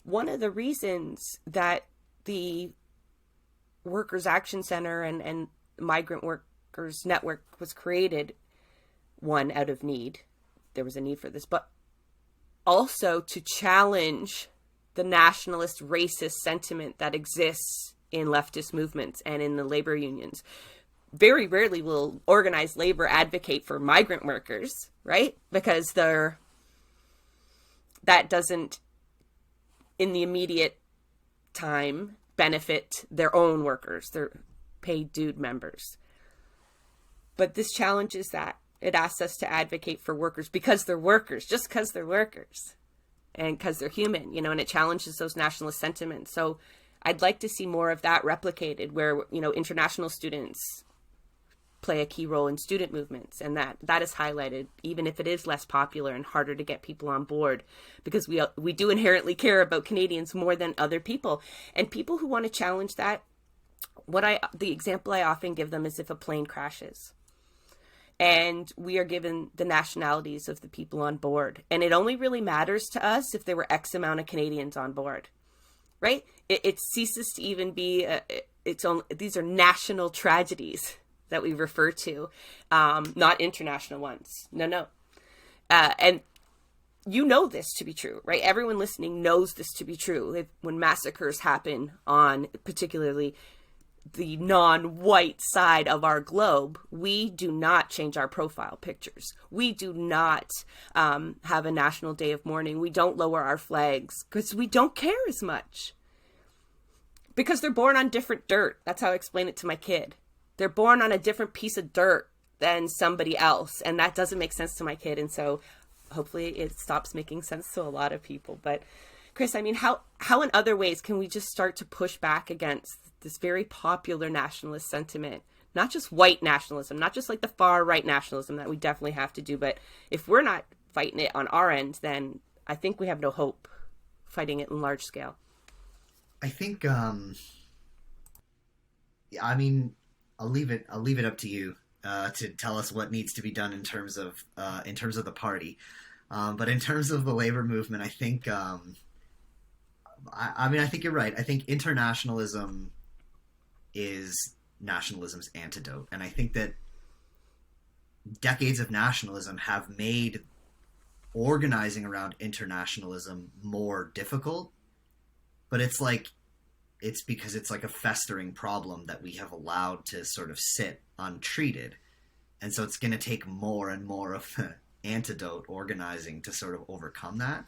one of the reasons that the Workers Action Center and Migrant Workers Network was created, one, out of need. There was a need for this, but also to challenge the nationalist, racist sentiment that exists in leftist movements and in the labor unions. Very rarely will organized labor advocate for migrant workers, right? Because that doesn't, in the immediate time, benefit their own workers, their paid dude members. But this challenges that. It asks us to advocate for workers because they're workers, just because they're workers. And because they're human, and it challenges those nationalist sentiments. So I'd like to see more of that replicated, where, international students play a key role in student movements, and that is highlighted, even if it is less popular and harder to get people on board, because we do inherently care about Canadians more than other people. And people who want to challenge that, the example I often give them is if a plane crashes. and we are given the nationalities of the people on board. And it only really matters to us if there were X amount of Canadians on board, right? It ceases to even be these are national tragedies that we refer to, not international ones. No. And you know this to be true, right? Everyone listening knows this to be true. When massacres happen on particularly the non-white side of our globe, we do not change our profile pictures. We do not have a national day of mourning. We don't lower our flags because we don't care as much. Because they're born on different dirt. That's how I explain it to my kid. They're born on a different piece of dirt than somebody else. And that doesn't make sense to my kid. And so hopefully it stops making sense to a lot of people. But Chris, I mean, how in other ways can we just start to push back against this very popular nationalist sentiment? Not just white nationalism, not just like the far right nationalism that we definitely have to do. But if we're not fighting it on our end, then I think we have no hope fighting it in large scale. I think, I mean, I'll leave it up to you to tell us what needs to be done in terms of the party. But in terms of the labor movement, I think, I think you're right. I think internationalism is nationalism's antidote. And I think that decades of nationalism have made organizing around internationalism more difficult. But it's because it's like a festering problem that we have allowed to sort of sit untreated. And so it's going to take more and more of the antidote organizing to sort of overcome that.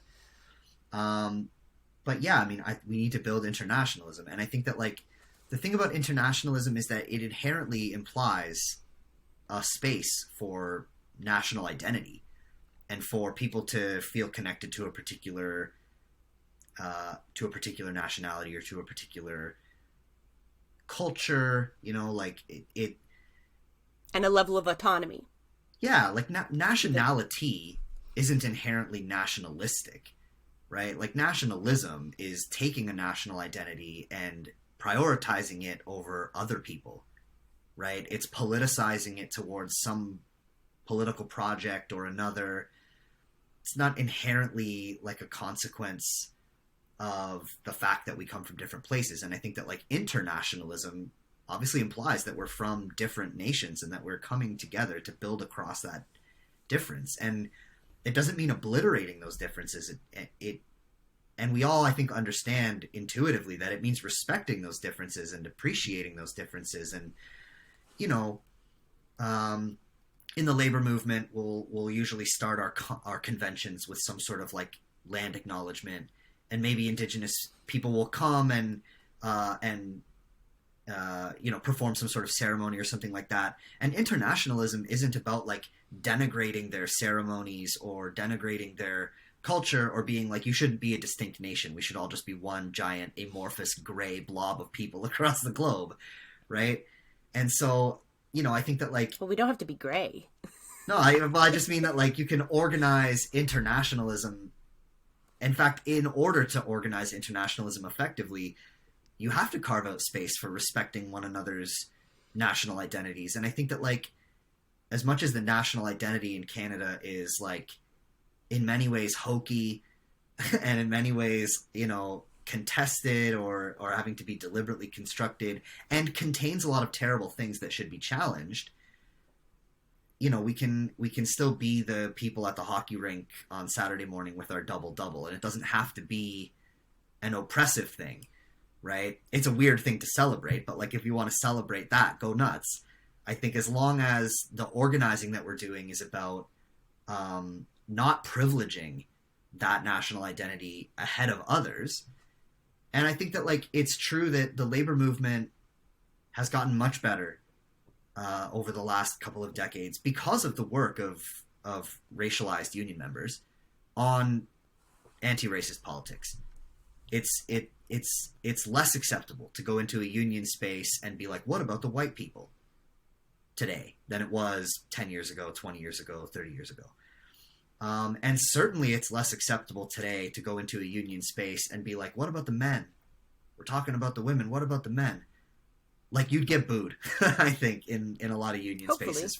But yeah, I mean, we need to build internationalism. And I think that like the thing about internationalism is that it inherently implies a space for national identity and for people to feel connected to a particular nationality or to a particular culture, you know, like it and a level of autonomy. Yeah, like nationality isn't inherently nationalistic, right? Like nationalism is taking a national identity and prioritizing it over other people, right? It's politicizing it towards some political project or another. It's not inherently like a consequence of the fact that we come from different places. And I think that like internationalism obviously implies that we're from different nations and that we're coming together to build across that difference. And it doesn't mean obliterating those differences. And we all, I think, understand intuitively that it means respecting those differences and appreciating those differences. And, you know, in the labor movement, we'll usually start our conventions with some sort of like land acknowledgement. And maybe Indigenous people will come and perform some sort of ceremony or something like that. And internationalism isn't about like denigrating their ceremonies or denigrating their culture or being like, you shouldn't be a distinct nation. We should all just be one giant amorphous gray blob of people across the globe, right? And so, you know, I think that like... Well, we don't have to be gray. No, I just mean that like you can organize internationalism. In fact, in order to organize internationalism effectively, you have to carve out space for respecting one another's national identities. And I think that, like, as much as the national identity in Canada is, like, in many ways hokey and in many ways, you know, contested or having to be deliberately constructed and contains a lot of terrible things that should be challenged, you know, we can still be the people at the hockey rink on Saturday morning with our double-double, and it doesn't have to be an oppressive thing, right? It's a weird thing to celebrate, but like if you want to celebrate that, go nuts. I think as long as the organizing that we're doing is about not privileging that national identity ahead of others. And I think that like it's true that the labor movement has gotten much better over the last couple of decades because of the work of racialized union members on anti-racist politics. It's less acceptable to go into a union space and be like, what about the white people today than it was 10 years ago, 20 years ago, 30 years ago. And certainly it's less acceptable today to go into a union space and be like, what about the men? We're talking about the women. What about the men? Like, you'd get booed, I think, in a lot of union Hopefully. spaces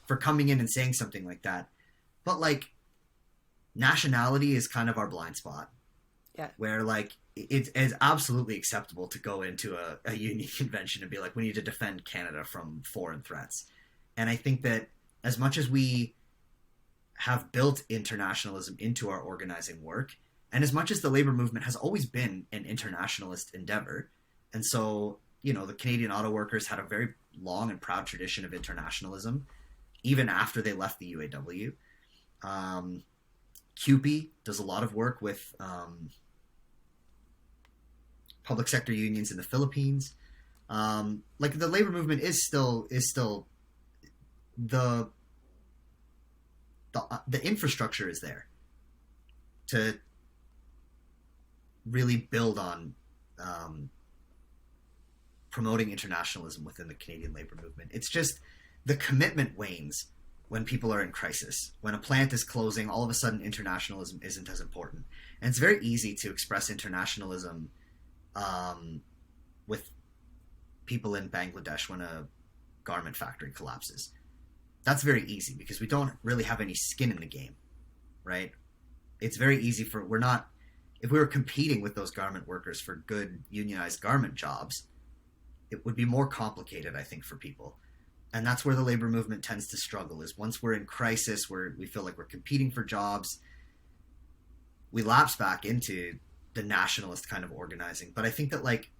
for coming in and saying something like that. But like, nationality is kind of our blind spot. Yeah. Where like it is absolutely acceptable to go into a union convention and be like, we need to defend Canada from foreign threats. And I think that as much as we have built internationalism into our organizing work, and as much as the labor movement has always been an internationalist endeavor, and so, you know, the Canadian auto workers had a very long and proud tradition of internationalism, even after they left the UAW. CUPE does a lot of work with public sector unions in the Philippines. Like the labor movement is still the infrastructure is there to really build on promoting internationalism within the Canadian labor movement. It's just the commitment wanes when people are in crisis. When a plant is closing, all of a sudden internationalism isn't as important. And it's very easy to express internationalism with people in Bangladesh when a garment factory collapses. That's very easy because we don't really have any skin in the game, right? It's very easy if we were competing with those garment workers for good unionized garment jobs, it would be more complicated, I think, for people. And that's where the labor movement tends to struggle, is once we're in crisis, where we feel like we're competing for jobs, we lapse back into the nationalist kind of organizing. But I think that, like,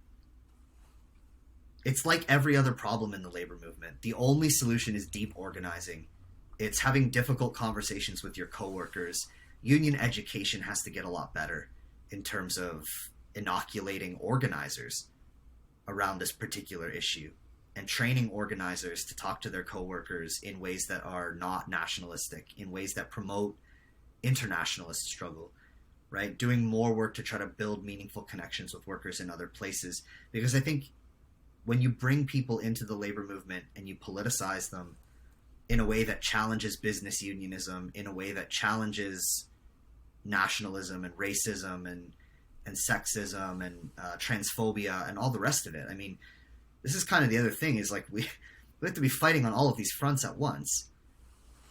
it's like every other problem in the labor movement. The only solution is deep organizing. It's having difficult conversations with your coworkers. Union education has to get a lot better in terms of inoculating organizers around this particular issue and training organizers to talk to their coworkers in ways that are not nationalistic, in ways that promote internationalist struggle, right? Doing more work to try to build meaningful connections with workers in other places. Because I think when you bring people into the labor movement and you politicize them in a way that challenges business unionism, in a way that challenges nationalism and racism and sexism and transphobia and all the rest of it. I mean, this is kind of the other thing, is like we have to be fighting on all of these fronts at once.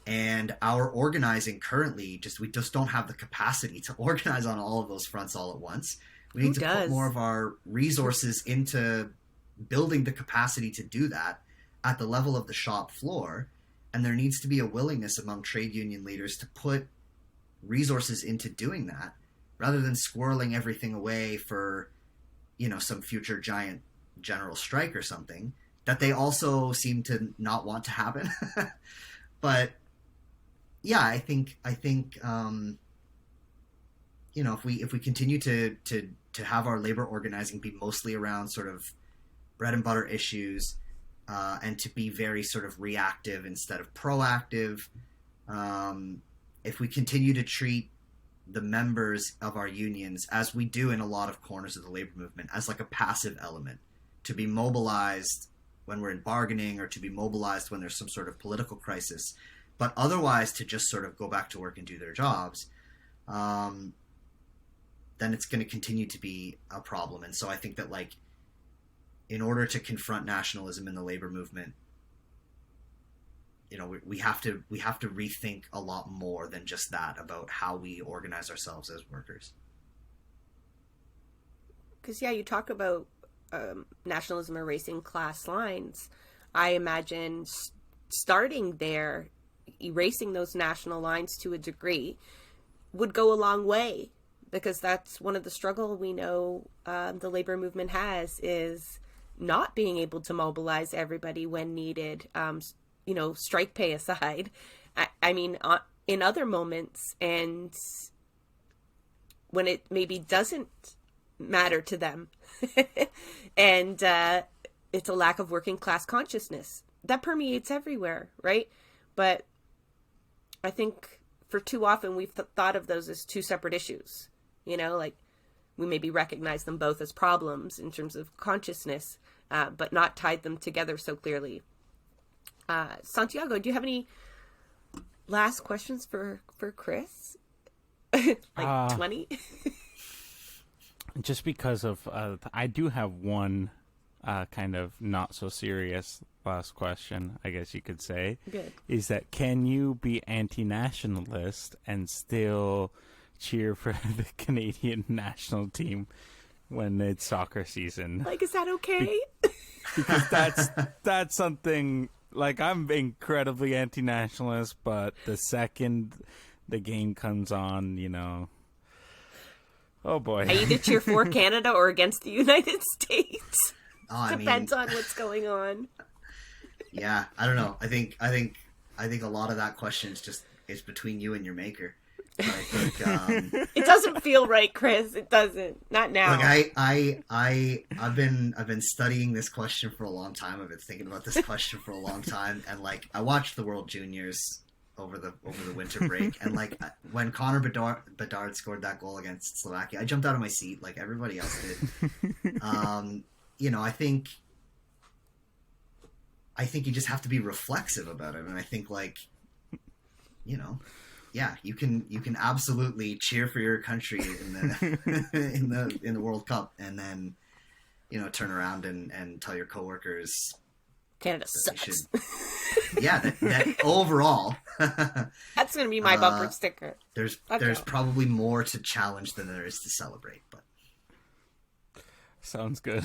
And our organizing currently, we just don't have the capacity to organize on all of those fronts all at once. We need to put more of our resources into building the capacity to do that at the level of the shop floor. And there needs to be a willingness among trade union leaders to put resources into doing that, rather than squirreling everything away for, you know, some future giant general strike or something that they also seem to not want to happen. But yeah, I think you know, if we continue to have our labor organizing be mostly around sort of bread and butter issues, and to be very sort of reactive instead of proactive, if we continue to treat the members of our unions, as we do in a lot of corners of the labor movement, as like a passive element, to be mobilized when we're in bargaining or to be mobilized when there's some sort of political crisis, but otherwise to just sort of go back to work and do their jobs, then it's going to continue to be a problem. And so I think that, like, in order to confront nationalism in the labor movement, you know, we have to rethink a lot more than just that about how we organize ourselves as workers. Because, yeah, you talk about nationalism erasing class lines. I imagine starting there, erasing those national lines to a degree, would go a long way, because that's one of the struggle we know the labor movement has, is not being able to mobilize everybody when needed. You know, strike pay aside, I mean, in other moments, and when it maybe doesn't matter to them, and it's a lack of working class consciousness that permeates everywhere, right? But I think for too often we've thought of those as two separate issues. You know, like, we maybe recognize them both as problems in terms of consciousness, but not tied them together so clearly. Santiago, do you have any last questions for Chris? Like 20? Just because of, I do have one kind of not so serious last question, I guess you could say, Good. is that can you be anti-nationalist and still cheer for the Canadian national team when it's soccer season? Like, is that okay? Because that's something, like, I'm incredibly anti-nationalist, but the second the game comes on, you know, oh boy. I either cheer for Canada or against the United States. Oh, Depends on what's going on. Yeah, I don't know. I think a lot of that question is just it's between you and your maker. But I think it doesn't feel right, Chris. It doesn't. Not now. like I've been studying this question for a long time. I've been thinking about this question for a long time, and like I watched the World Juniors over the winter break, and like when Connor Bedard scored that goal against Slovakia, I jumped out of my seat like everybody else did. You know, I think you just have to be reflexive about it, and I think, like, you know, yeah, you can absolutely cheer for your country in the in the World Cup, and then, you know, turn around and tell your coworkers Canada sucks. That overall, that's gonna be my bumper sticker. There's probably more to challenge than there is to celebrate, but sounds good.